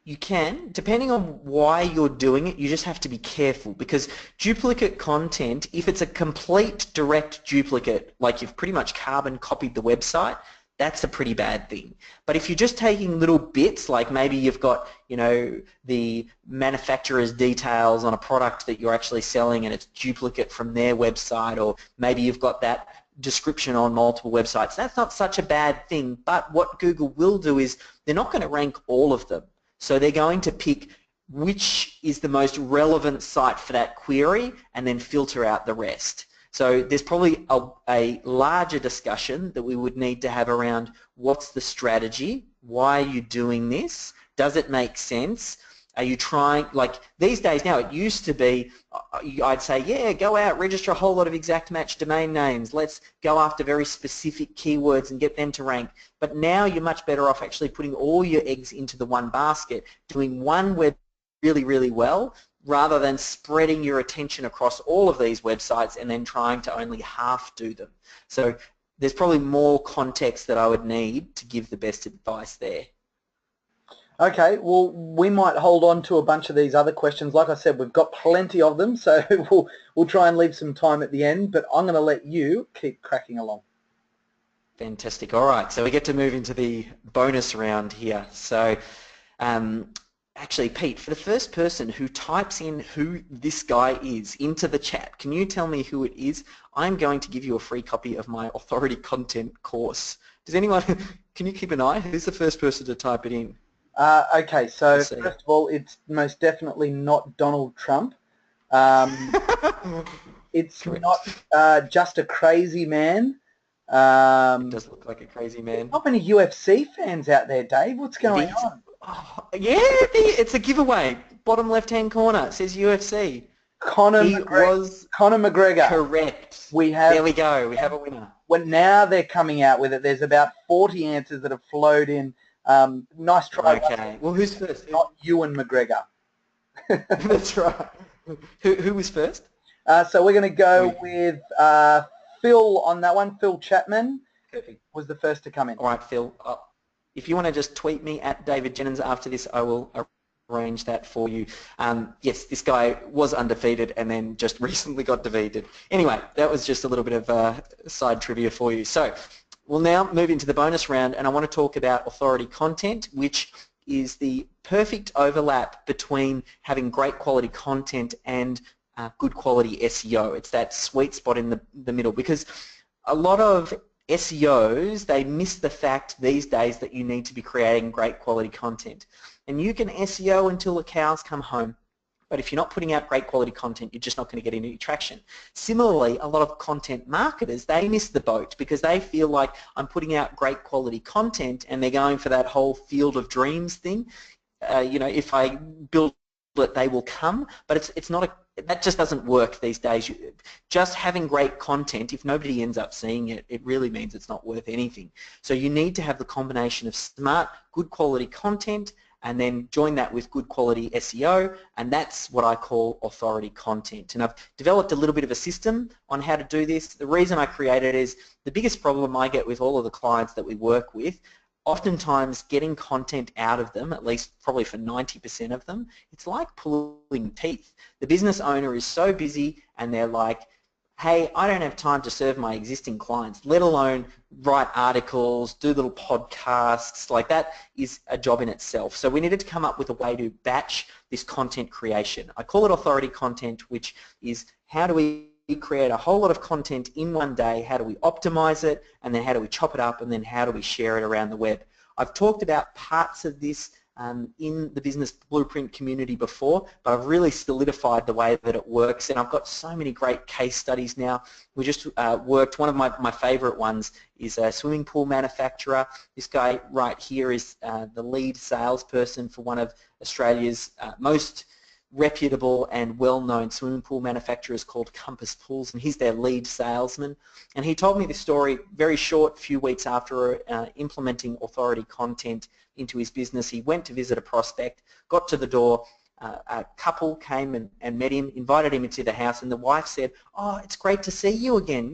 You can, depending on why you're doing it. You just have to be careful, because duplicate content, if it's a complete direct duplicate, like you've pretty much carbon copied the website, that's a pretty bad thing. But if you're just taking little bits, like maybe you've got, you know, the manufacturer's details on a product that you're actually selling and it's duplicate from their website, or maybe you've got that description on multiple websites, that's not such a bad thing. But what Google will do is they're not going to rank all of them. So they're going to pick which is the most relevant site for that query and then filter out the rest. So there's probably a larger discussion that we would need to have around what's the strategy, why are you doing this, does it make sense, are you trying, like these days now, it used to be, I'd say, yeah, go out, register a whole lot of exact match domain names, let's go after very specific keywords and get them to rank. But now you're much better off actually putting all your eggs into the one basket, doing one website really, really well, rather than spreading your attention across all of these websites and then trying to only half do them. So there's probably more context that I would need to give the best advice there. Okay, well, we might hold on to a bunch of these other questions. Like I said, we've got plenty of them, so we'll try and leave some time at the end, but I'm going to let you keep cracking along. Fantastic. All right, so we get to move into the bonus round here. So actually, Pete, for the first person who types in who this guy is into the chat, can you tell me who it is? I'm going to give you a free copy of my authority content course. Does anyone, can you keep an eye? Who's the first person to type it in? Okay, so first of all, it's most definitely not Donald Trump. It's Correct. not just a crazy man. It does look like a crazy man. Not many UFC fans out there, Dave. What's going on? Oh, yeah, it's a giveaway. Bottom left-hand corner, it says UFC. Conor McGregor. Correct. There we go. We have a winner. Well, now they're coming out with it. There's about 40 answers that have flowed in. Nice try. Okay. Well, who's first? Not Ewan McGregor. That's right. Who was first? So we're going to go with Phil on that one. Phil Chapman was the first to come in. All right, Phil. If you want to just tweet me at David Jennings after this, I will arrange that for you. Yes, this guy was undefeated and then just recently got defeated. Anyway, that was just a little bit of side trivia for you. So we'll now move into the bonus round, and I want to talk about authority content, which is the perfect overlap between having great quality content and good quality SEO. It's that sweet spot in the middle, because a lot of SEOs, they miss the fact these days that you need to be creating great quality content. And you can SEO until the cows come home, but if you're not putting out great quality content, you're just not going to get any traction. Similarly, a lot of content marketers, they miss the boat because they feel like I'm putting out great quality content and they're going for that whole field of dreams thing. If I build it, they will come, but it's not that just doesn't work these days. Just having great content, if nobody ends up seeing it, it really means it's not worth anything. So you need to have the combination of smart, good quality content, and then join that with good quality SEO, and that's what I call authority content. And I've developed a little bit of a system on how to do this. The reason I created it is the biggest problem I get with all of the clients that we work with, oftentimes getting content out of them, at least probably for 90% of them, it's like pulling teeth. The business owner is so busy and they're like, hey, I don't have time to serve my existing clients, let alone write articles, do little podcasts. Like, that is a job in itself. So we needed to come up with a way to batch this content creation. I call it authority content, which is how do we create a whole lot of content in one day, how do we optimize it, and then how do we chop it up, and then how do we share it around the web. I've talked about parts of this in the Business Blueprint community before, but I've really solidified the way that it works, and I've got so many great case studies now. We just worked, one of my favorite ones is a swimming pool manufacturer. This guy right here is the lead salesperson for one of Australia's most reputable and well-known swimming pool manufacturers called Compass Pools, and he's their lead salesman. And he told me this story very short, few weeks after implementing authority content into his business. He went to visit a prospect, got to the door, a couple came and met him, invited him into the house, and the wife said, oh, it's great to see you again,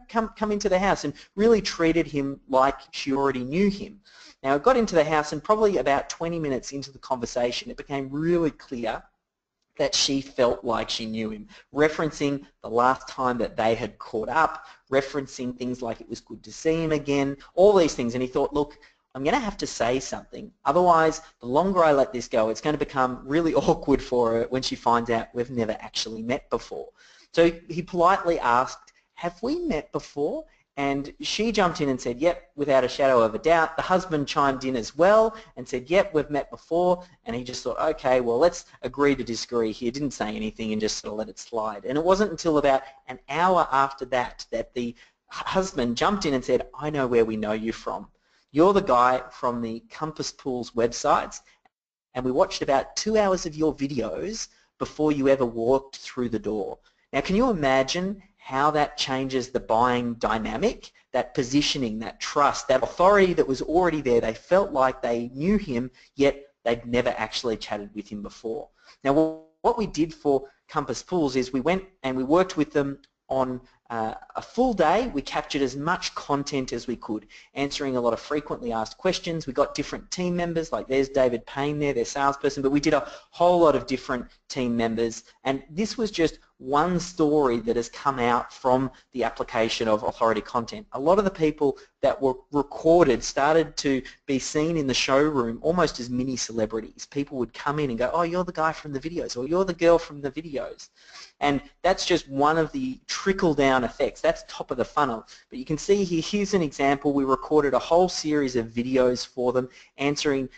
come into the house, and really treated him like she already knew him. Now, it got into the house, and probably about 20 minutes into the conversation, it became really clear that she felt like she knew him, referencing the last time that they had caught up, referencing things like it was good to see him again, all these things. And he thought, look, I'm going to have to say something. Otherwise, the longer I let this go, it's going to become really awkward for her when she finds out we've never actually met before. So he politely asked, have we met before? And she jumped in and said, yep, without a shadow of a doubt. The husband chimed in as well and said, yep, we've met before. And he just thought, okay, well, let's agree to disagree here. Didn't say anything and just sort of let it slide. And it wasn't until about an hour after that that the husband jumped in and said, I know where we know you from. You're the guy from the Compass Pools websites, and we watched about 2 hours of your videos before you ever walked through the door. Now, can you imagine how that changes the buying dynamic, that positioning, that trust, that authority that was already there? They felt like they knew him, yet they'd never actually chatted with him before. Now, what we did for Compass Pools is we went and we worked with them on a full day. We captured as much content as we could, answering a lot of frequently asked questions. We got different team members, like there's David Payne there, their salesperson, but we did a whole lot of different team members, and this was just one story that has come out from the application of authority content. A lot of the people that were recorded started to be seen in the showroom almost as mini celebrities. People would come in and go, oh, you're the guy from the videos, or you're the girl from the videos. And that's just one of the trickle-down effects. That's top of the funnel. But you can see here, here's an example. We recorded a whole series of videos for them answering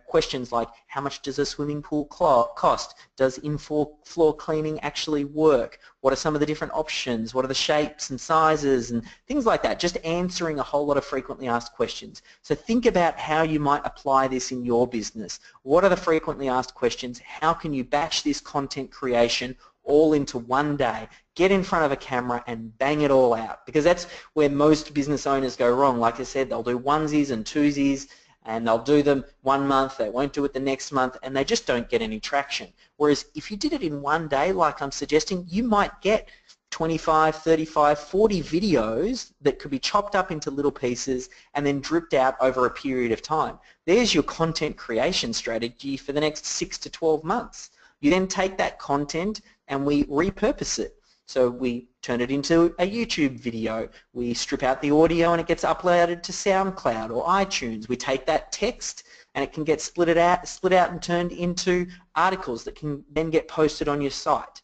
questions like, how much does a swimming pool cost? Does in-floor cleaning actually work? What are some of the different options? What are the shapes and sizes and things like that? Just answering a whole lot of frequently asked questions. So think about how you might apply this in your business. What are the frequently asked questions? How can you batch this content creation all into one day, get in front of a camera and bang it all out? Because that's where most business owners go wrong. Like I said, they'll do onesies and twosies, and they'll do them one month, they won't do it the next month, and they just don't get any traction. Whereas if you did it in one day, like I'm suggesting, you might get 25, 35, 40 videos that could be chopped up into little pieces and then dripped out over a period of time. There's your content creation strategy for the next 6 to 12 months. You then take that content and we repurpose it. So we turn it into a YouTube video, we strip out the audio and it gets uploaded to SoundCloud or iTunes. We take that text and it can get split out and turned into articles that can then get posted on your site.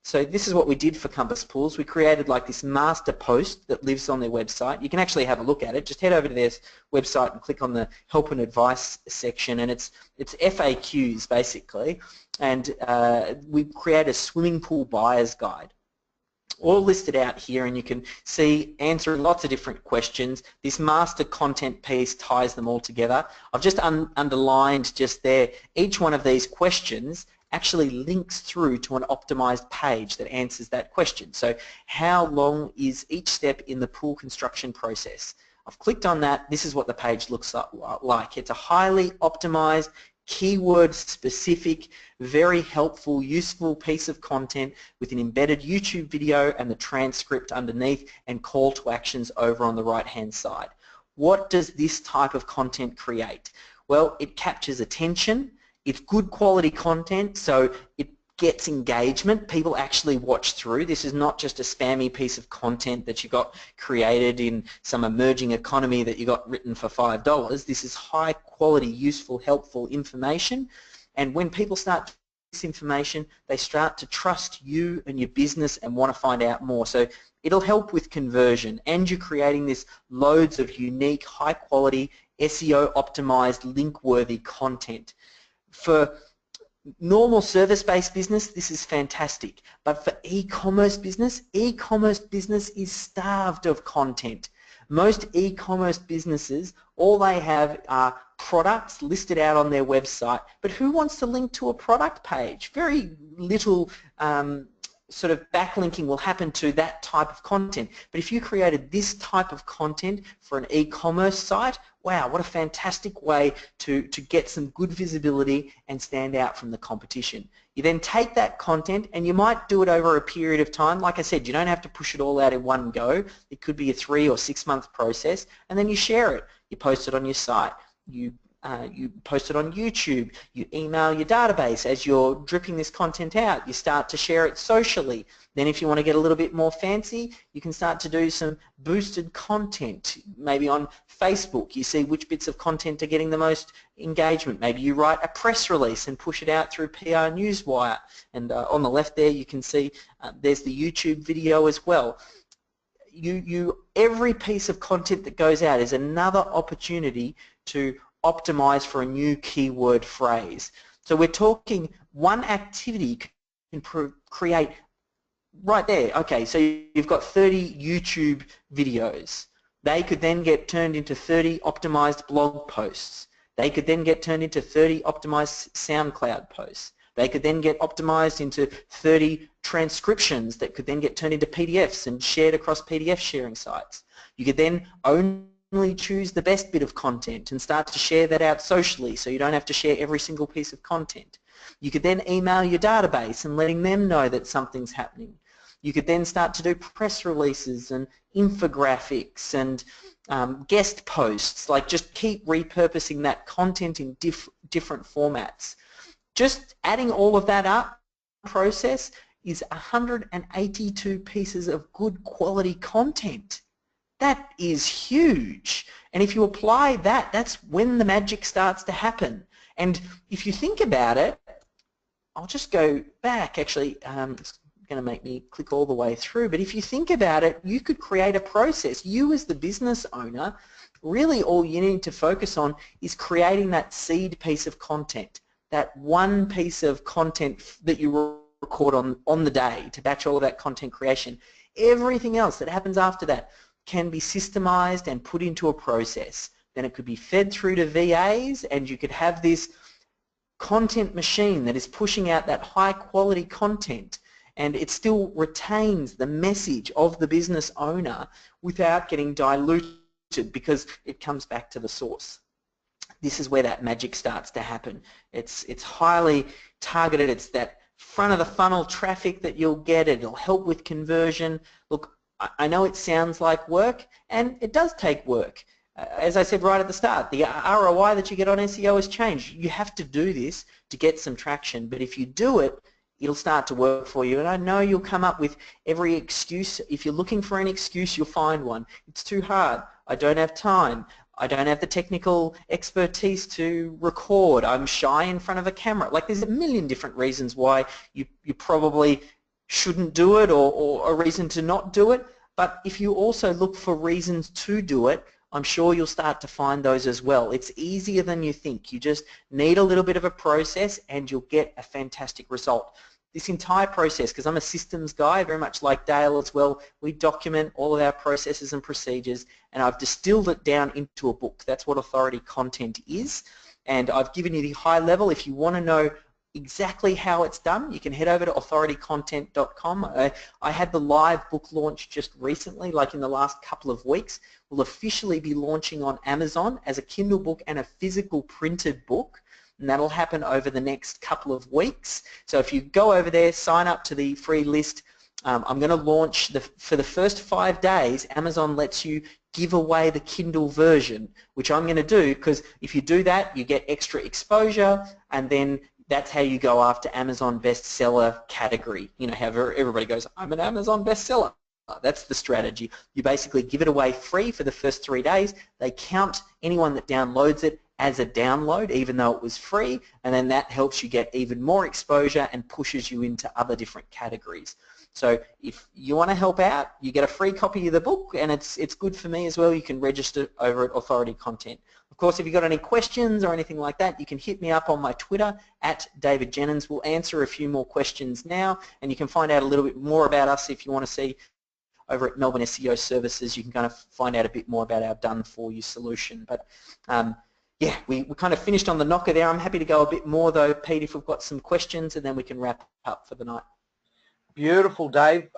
So this is what we did for Compass Pools. We created like this master post that lives on their website. You can actually have a look at it. Just head over to their website and click on the help and advice section, and it's FAQs basically. And we create a swimming pool buyer's guide, all listed out here, and you can see answering lots of different questions. This master content piece ties them all together. I've just underlined just there, each one of these questions actually links through to an optimized page that answers that question. So how long is each step in the pool construction process? I've clicked on that. This is what the page looks like. It's a highly optimized, keyword specific, very helpful, useful piece of content with an embedded YouTube video and the transcript underneath and call to actions over on the right hand side. What does this type of content create? Well, it captures attention. It's good quality content, so it gets engagement. People actually watch through. This is not just a spammy piece of content that you got created in some emerging economy that you got written for $5. This is high quality, useful, helpful information, and when people start this information, they start to trust you and your business and want to find out more. So it'll help with conversion, and you're creating this loads of unique, high quality, SEO optimized, link-worthy content. For normal service-based business, this is fantastic, but for e-commerce business is starved of content. Most e-commerce businesses, all they have are products listed out on their website, but who wants to link to a product page? Very little sort of backlinking will happen to that type of content. But if you created this type of content for an e-commerce site, wow, what a fantastic way to get some good visibility and stand out from the competition. You then take that content and you might do it over a period of time. Like I said, you don't have to push it all out in one go. It could be a 3 or 6 month process, and then you share it. You post it on your site. You post it on YouTube, you email your database as you're dripping this content out, you start to share it socially. Then if you want to get a little bit more fancy, you can start to do some boosted content, maybe on Facebook. You see which bits of content are getting the most engagement. Maybe you write a press release and push it out through PR Newswire, and on the left there you can see there's the YouTube video as well. Every piece of content that goes out is another opportunity to optimize for a new keyword phrase. So we're talking one activity can create right there. Okay, so you've got 30 YouTube videos. They could then get turned into 30 optimized blog posts. They could then get turned into 30 optimized SoundCloud posts. They could then get optimized into 30 transcriptions that could then get turned into PDFs and shared across PDF sharing sites. You could then own only choose the best bit of content and start to share that out socially so you don't have to share every single piece of content. You could then email your database and letting them know that something's happening. You could then start to do press releases and infographics and guest posts, like just keep repurposing that content in different formats. Just adding all of that up process is 182 pieces of good quality content. That is huge. And if you apply that, that's when the magic starts to happen. And if you think about it, I'll just go back, actually, it's going to make me click all the way through, but if you think about it, you could create a process. You as the business owner, really all you need to focus on is creating that seed piece of content, that one piece of content that you record on the day to batch all of that content creation. Everything else that happens after that can be systemized and put into a process. Then it could be fed through to VAs, and you could have this content machine that is pushing out that high quality content, and it still retains the message of the business owner without getting diluted, because it comes back to the source. This is where that magic starts to happen. It's highly targeted. It's that front of the funnel traffic that you'll get. It'll help with conversion. Look, I know it sounds like work, and it does take work. As I said right at the start, the ROI that you get on SEO has changed. You have to do this to get some traction, but if you do it, it'll start to work for you. And I know you'll come up with every excuse. If you're looking for an excuse, you'll find one. It's too hard. I don't have time. I don't have the technical expertise to record. I'm shy in front of a camera. Like, there's a million different reasons why you probably shouldn't do it, or a reason to not do it. But if you also look for reasons to do it, I'm sure you'll start to find those as well. It's easier than you think. You just need a little bit of a process and you'll get a fantastic result. This entire process, because I'm a systems guy, very much like Dale as well, we document all of our processes and procedures, and I've distilled it down into a book. That's what authority content is, and I've given you the high level. If you want to know exactly how it's done, you can head over to authoritycontent.com. I had the live book launch just recently, like in the last couple of weeks. We'll officially be launching on Amazon as a Kindle book and a physical printed book, and that'll happen over the next couple of weeks. So if you go over there, sign up to the free list. I'm going to launch, for the first 5 days, Amazon lets you give away the Kindle version, which I'm going to do, because if you do that, you get extra exposure, and then that's how you go after Amazon bestseller category. You know, how everybody goes, I'm an Amazon bestseller. That's the strategy. You basically give it away free for the first 3 days. They count anyone that downloads it as a download, even though it was free, and then that helps you get even more exposure and pushes you into other different categories. So if you want to help out, you get a free copy of the book, and it's good for me as well. You can register over at Authority Content. Of course, if you've got any questions or anything like that, you can hit me up on my Twitter at David Jennings. We'll answer a few more questions now, and you can find out a little bit more about us if you want to see over at Melbourne SEO Services. You can kind of find out a bit more about our done-for-you solution. But yeah, we kind of finished on the knocker there. I'm happy to go a bit more though, Pete, if we've got some questions, and then we can wrap up for the night. Beautiful, Dave.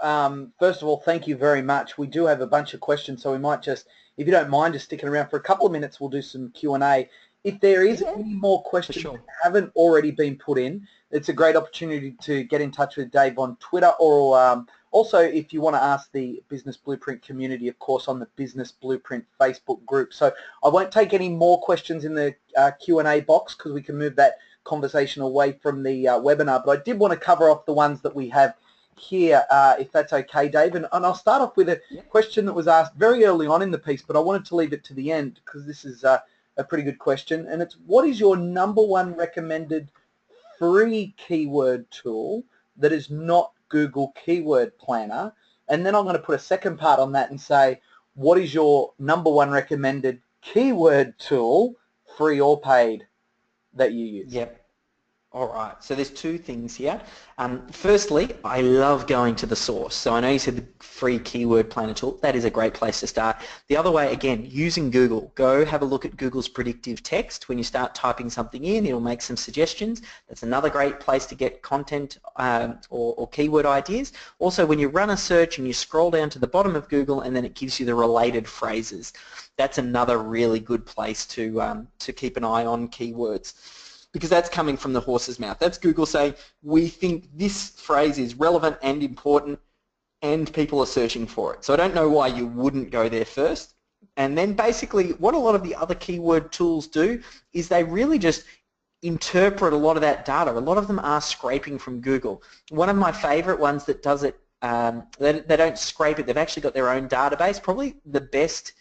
First of all, thank you very much. We do have a bunch of questions, so we might just, if you don't mind just sticking around for a couple of minutes, we'll do some Q&A. If there is any more questions that haven't already been put in, it's a great opportunity to get in touch with Dave on Twitter, or also if you want to ask the Business Blueprint community, of course, on the Business Blueprint Facebook group. So I won't take any more questions in the Q&A box, because we can move that conversation away from the webinar, but I did want to cover off the ones that we have here, if that's okay, Dave. And I'll start off with a question that was asked very early on in the piece, but I wanted to leave it to the end because this is a pretty good question, and it's, what is your #1 recommended free keyword tool that is not Google Keyword Planner? And then I'm going to put a second part on that and say, what is your #1 recommended keyword tool, free or paid, that you use? Yep. All right, so there's two things here. Firstly, I love going to the source. So I know you said the free keyword planner tool. That is a great place to start. The other way, again, using Google. Go have a look at Google's predictive text. When you start typing something in, it'll make some suggestions. That's another great place to get content or keyword ideas. Also, when you run a search and you scroll down to the bottom of Google and then it gives you the related phrases, that's another really good place to keep an eye on keywords, because that's coming from the horse's mouth. That's Google saying, we think this phrase is relevant and important and people are searching for it. So I don't know why you wouldn't go there first. And then basically what a lot of the other keyword tools do is they really just interpret a lot of that data. A lot of them are scraping from Google. One of my favorite ones that does it, they don't scrape it, they've actually got their own database. Probably the best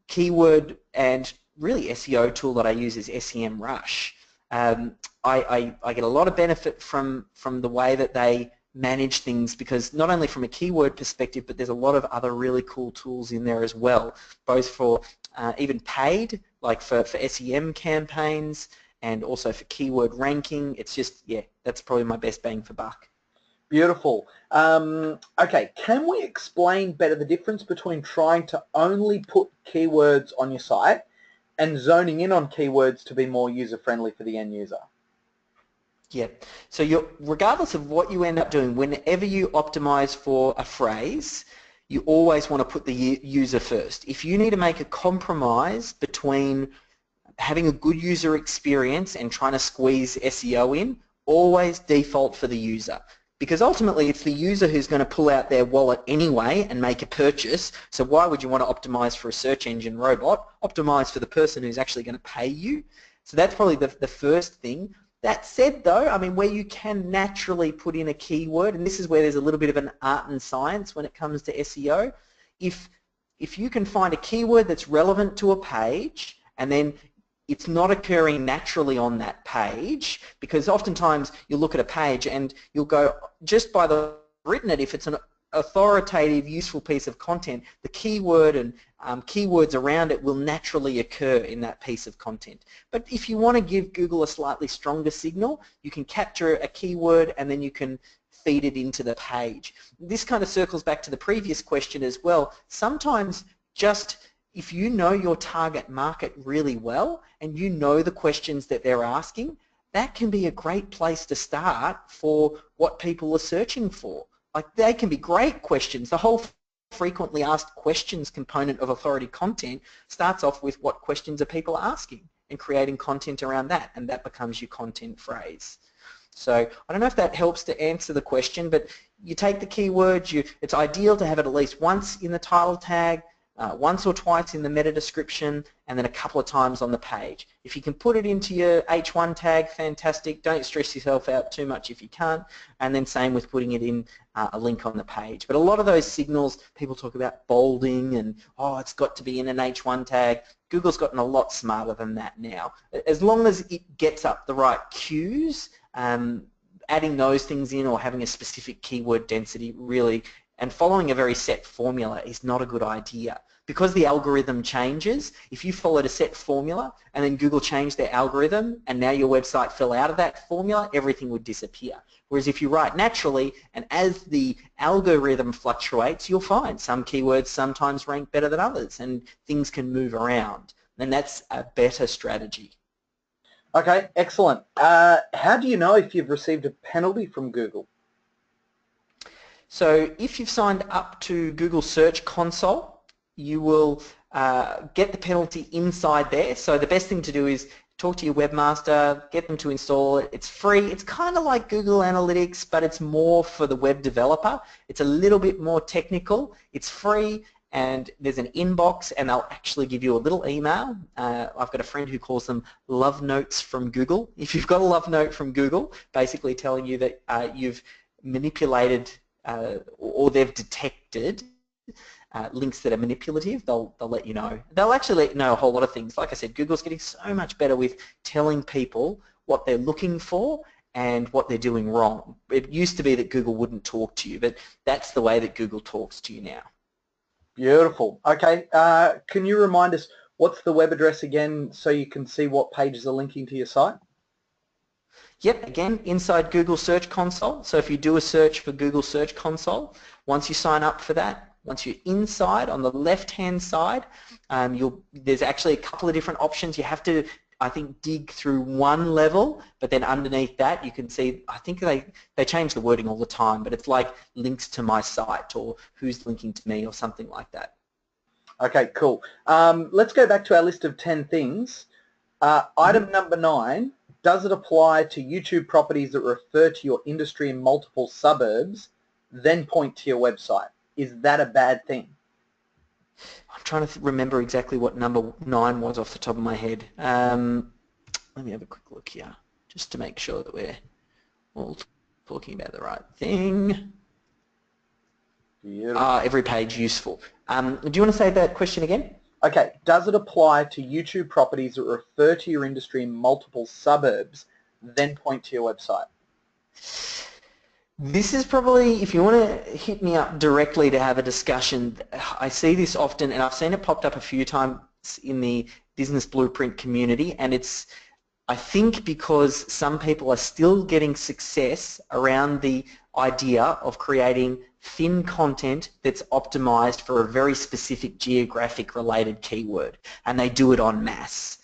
keyword and really SEO tool that I use is SEMrush. I get a lot of benefit from the way that they manage things, because not only from a keyword perspective, but there's a lot of other really cool tools in there as well, both for even paid, like for SEM campaigns, and also for keyword ranking. It's just, yeah, that's probably my best bang for buck. Beautiful. Okay, can we explain better the difference between trying to only put keywords on your site and zoning in on keywords to be more user-friendly for the end user? Yeah, so regardless of what you end up doing, whenever you optimize for a phrase, you always want to put the user first. If you need to make a compromise between having a good user experience and trying to squeeze SEO in, always default for the user. Because ultimately it's the user who's going to pull out their wallet anyway and make a purchase. So why would you want to optimize for a search engine robot? Optimize for the person who's actually going to pay you. So that's probably the first thing. That said though, I mean, where you can naturally put in a keyword, and this is where there's a little bit of an art and science when it comes to SEO, if you can find a keyword that's relevant to a page and then it's not occurring naturally on that page, because oftentimes you'll look at a page and you'll go, just by the written it, if it's an authoritative, useful piece of content, the keyword and keywords around it will naturally occur in that piece of content. But if you want to give Google a slightly stronger signal, you can capture a keyword and then you can feed it into the page. This kind of circles back to the previous question as well. Sometimes just if you know your target market really well and you know the questions that they're asking, that can be a great place to start for what people are searching for. Like, they can be great questions. The whole frequently asked questions component of authority content starts off with what questions are people asking and creating content around that, and that becomes your content phrase. So I don't know if that helps to answer the question, but you take the keywords, it's ideal to have it at least once in the title tag, once or twice in the meta description, and then a couple of times on the page. If you can put it into your H1 tag, fantastic. Don't stress yourself out too much if you can't. And then same with putting it in a link on the page. But a lot of those signals, people talk about bolding and, oh, it's got to be in an H1 tag. Google's gotten a lot smarter than that now. As long as it gets up the right cues, adding those things in or having a specific keyword density really, and following a very set formula is not a good idea. Because the algorithm changes, if you followed a set formula and then Google changed their algorithm and now your website fell out of that formula, everything would disappear. Whereas if you write naturally and as the algorithm fluctuates, you'll find some keywords sometimes rank better than others and things can move around. And that's a better strategy. Okay, excellent. How do you know if you've received a penalty from Google? So if you've signed up to Google Search Console, you will get the penalty inside there. So the best thing to do is talk to your webmaster, get them to install it. It's free. It's kind of like Google Analytics, but it's more for the web developer. It's a little bit more technical. It's free, and there's an inbox, and they'll actually give you a little email. I've got a friend who calls them love notes from Google. If you've got a love note from Google, basically telling you that you've manipulated or they've detected links that are manipulative, they'll let you know. They'll actually let you know a whole lot of things. Like I said, Google's getting so much better with telling people what they're looking for and what they're doing wrong. It used to be that Google wouldn't talk to you, but that's the way that Google talks to you now. Beautiful. Okay, can you remind us what's the web address again so you can see what pages are linking to your site? Yep, again, inside Google Search Console. So if you do a search for Google Search Console, once you sign up for that, once you're inside, on the left-hand side, there's actually a couple of different options. You have to, I think, dig through one level, but then underneath that you can see, I think they change the wording all the time, but it's like links to my site or who's linking to me or something like that. Okay, cool. Let's go back to our list of 10 things. Item number 9, does it apply to YouTube properties that refer to your industry in multiple suburbs, then point to your website? Is that a bad thing? I'm trying to remember exactly what number 9 was off the top of my head. Let me have a quick look here, just to make sure that we're all talking about the right thing. Every page useful. Do you want to say that question again? Okay, does it apply to YouTube properties that refer to your industry in multiple suburbs, then point to your website? This is probably, if you want to hit me up directly to have a discussion, I see this often, and I've seen it popped up a few times in the Business Blueprint community, and it's, I think, because some people are still getting success around the idea of creating thin content that's optimized for a very specific geographic related keyword, and they do it en masse.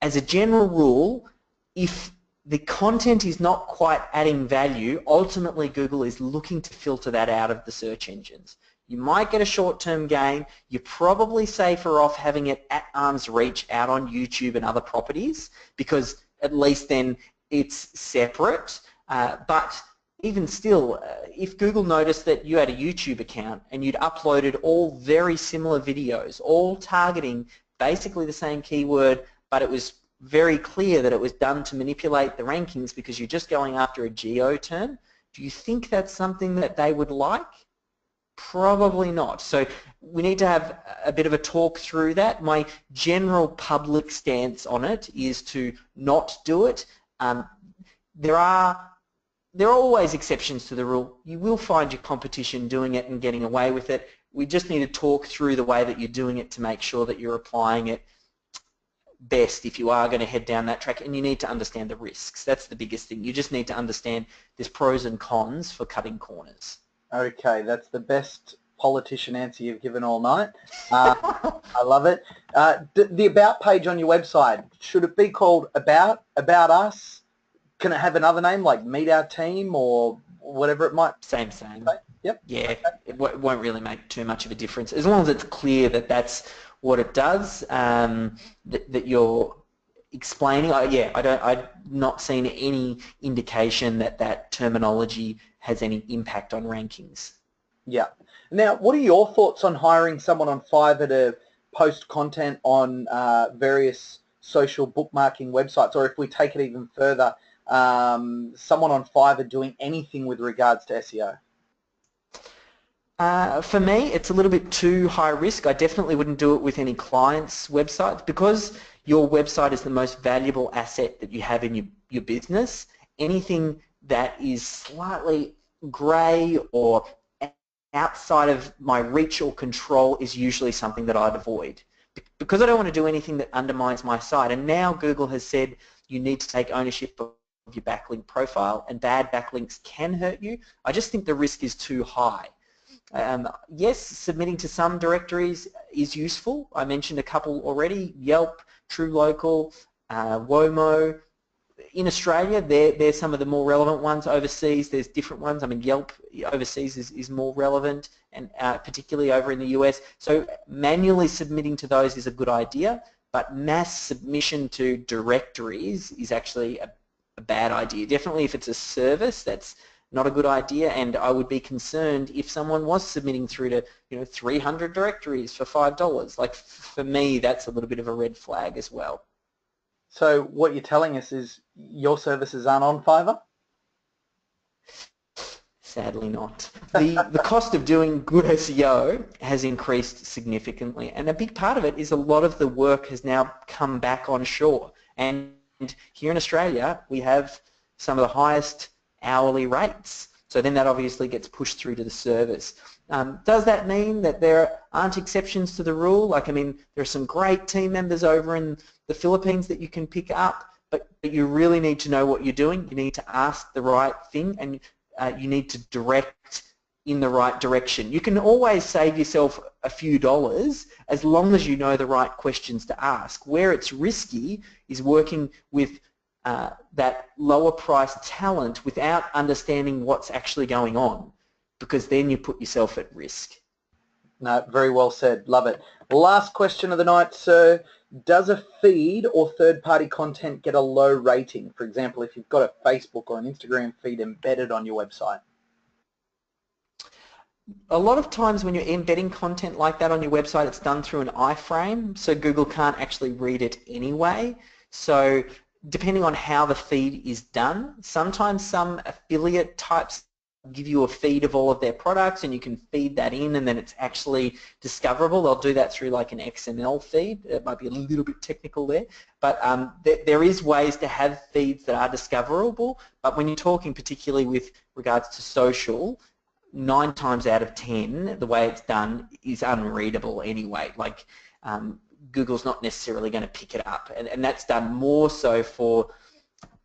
As a general rule, if the content is not quite adding value, ultimately Google is looking to filter that out of the search engines. You might get a short-term gain. You're probably safer off having it at arm's reach out on YouTube and other properties, because at least then it's separate. But even still, if Google noticed that you had a YouTube account and you'd uploaded all very similar videos, all targeting basically the same keyword, but it was very clear that it was done to manipulate the rankings because you're just going after a geo term, do you think that's something that they would like? Probably not. So we need to have a bit of a talk through that. My general public stance on it is to not do it. There are always exceptions to the rule. You will find your competition doing it and getting away with it. We just need to talk through the way that you're doing it to make sure that you're applying it best if you are going to head down that track, and you need to understand the risks. That's the biggest thing. You just need to understand there's pros and cons for cutting corners. Okay, that's the best politician answer you've given all night. I love it. The About page on your website, should it be called About Us? Can it have another name like Meet Our Team or whatever it might? Same. Yep. Yeah, okay. It won't really make too much of a difference as long as it's clear that that's what it does, that you're explaining. I've not seen any indication that that terminology has any impact on rankings. Yeah. Now, what are your thoughts on hiring someone on Fiverr to post content on various social bookmarking websites, or if we take it even further, someone on Fiverr doing anything with regards to SEO? For me, it's a little bit too high risk. I definitely wouldn't do it with any clients' websites, because your website is the most valuable asset that you have in your business. Anything that is slightly grey or outside of my reach or control is usually something that I'd avoid, because I don't want to do anything that undermines my site. And now Google has said you need to take ownership of your backlink profile, and bad backlinks can hurt you. I just think the risk is too high. Yes, submitting to some directories is useful. I mentioned a couple already: Yelp, TrueLocal, Womo. In Australia, they're some of the more relevant ones. Overseas, there's different ones. I mean, Yelp overseas is more relevant, and particularly over in the US. So manually submitting to those is a good idea, but mass submission to directories is actually a bad idea. Definitely if it's a service, that's not a good idea, and I would be concerned if someone was submitting through to 300 directories for $5. Like, for me, that's a little bit of a red flag as well. So what you're telling us is your services aren't on Fiverr? Sadly not. The cost of doing good SEO has increased significantly, and a big part of it is a lot of the work has now come back onshore. And here in Australia, we have some of the highest hourly rates. So then that obviously gets pushed through to the service. Does that mean that there aren't exceptions to the rule? Like, I mean, there are some great team members over in the Philippines that you can pick up, but you really need to know what you're doing. You need to ask the right thing, and you need to direct in the right direction. You can always save yourself a few dollars as long as you know the right questions to ask. Where it's risky is working with that lower priced talent without understanding what's actually going on, because then you put yourself at risk. No, very well said. Love it. Last question of the night, sir. Does a feed or third-party content get a low rating? For example, if you've got a Facebook or an Instagram feed embedded on your website. A lot of times when you're embedding content like that on your website, it's done through an iframe, so Google can't actually read it anyway. So depending on how the feed is done, sometimes some affiliate types give you a feed of all of their products and you can feed that in and then it's actually discoverable. They'll do that through like an XML feed. It might be a little bit technical there, but there is ways to have feeds that are discoverable, but when you're talking particularly with regards to social, 9 times out of 10, the way it's done is unreadable anyway. Like Google's not necessarily going to pick it up, and that's done more so for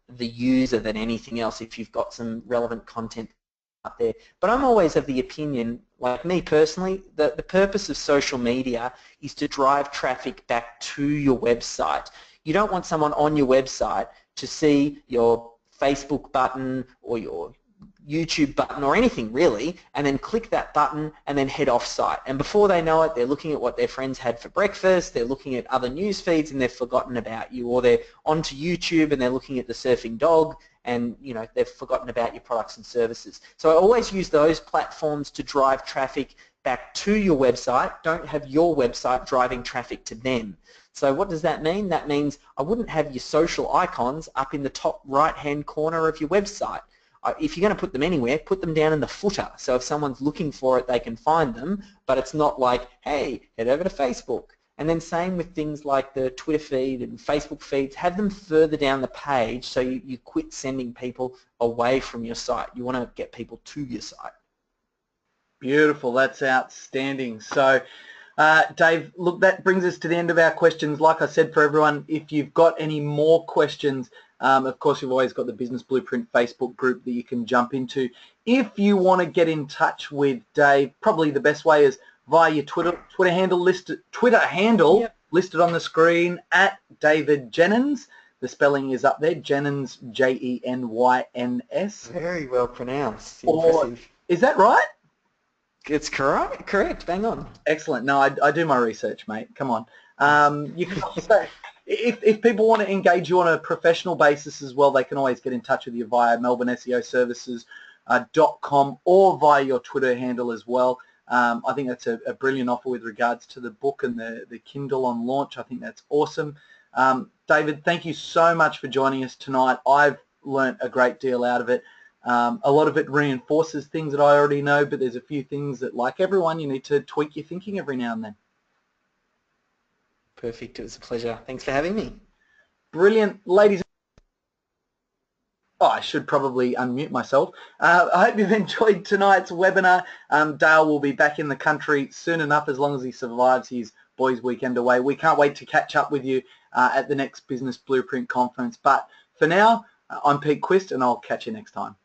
the user than anything else if you've got some relevant content up there. But I'm always of the opinion, like me personally, that the purpose of social media is to drive traffic back to your website. You don't want someone on your website to see your Facebook button or your YouTube button or anything really, and then click that button and then head off site. And before they know it, they're looking at what their friends had for breakfast, they're looking at other news feeds and they've forgotten about you, or they're onto YouTube and they're looking at the surfing dog and they've forgotten about your products and services. So I always use those platforms to drive traffic back to your website. Don't have your website driving traffic to them. So what does that mean? That means I wouldn't have your social icons up in the top right-hand corner of your website. If you're going to put them anywhere, put them down in the footer. So if someone's looking for it, they can find them, but it's not like, hey, head over to Facebook. And then same with things like the Twitter feed and Facebook feeds, have them further down the page so you quit sending people away from your site. You want to get people to your site. Beautiful. That's outstanding. So, Dave, look, that brings us to the end of our questions. Like I said, for everyone, if you've got any more questions, of course, you've always got the Business Blueprint Facebook group that you can jump into. If you want to get in touch with Dave, probably the best way is via your Twitter handle listed on the screen at David Jennings. The spelling is up there, Jennings, Jennys. Very well pronounced. Impressive. Is that right? It's correct. Bang on. Excellent. No, I do my research, mate. Come on. You can also, if people want to engage you on a professional basis as well, they can always get in touch with you via melbourneseoservices.com or via your Twitter handle as well. I think that's a brilliant offer with regards to the book and the Kindle on launch. I think that's awesome. David, thank you so much for joining us tonight. I've learnt a great deal out of it. A lot of it reinforces things that I already know, but there's a few things that, like everyone, you need to tweak your thinking every now and then. Perfect. It was a pleasure. Thanks for having me. Brilliant. Ladies. Oh, I should probably unmute myself. I hope you've enjoyed tonight's webinar. Dale will be back in the country soon enough, as long as he survives his boys' weekend away. We can't wait to catch up with you at the next Business Blueprint conference. But for now, I'm Pete Quist, and I'll catch you next time.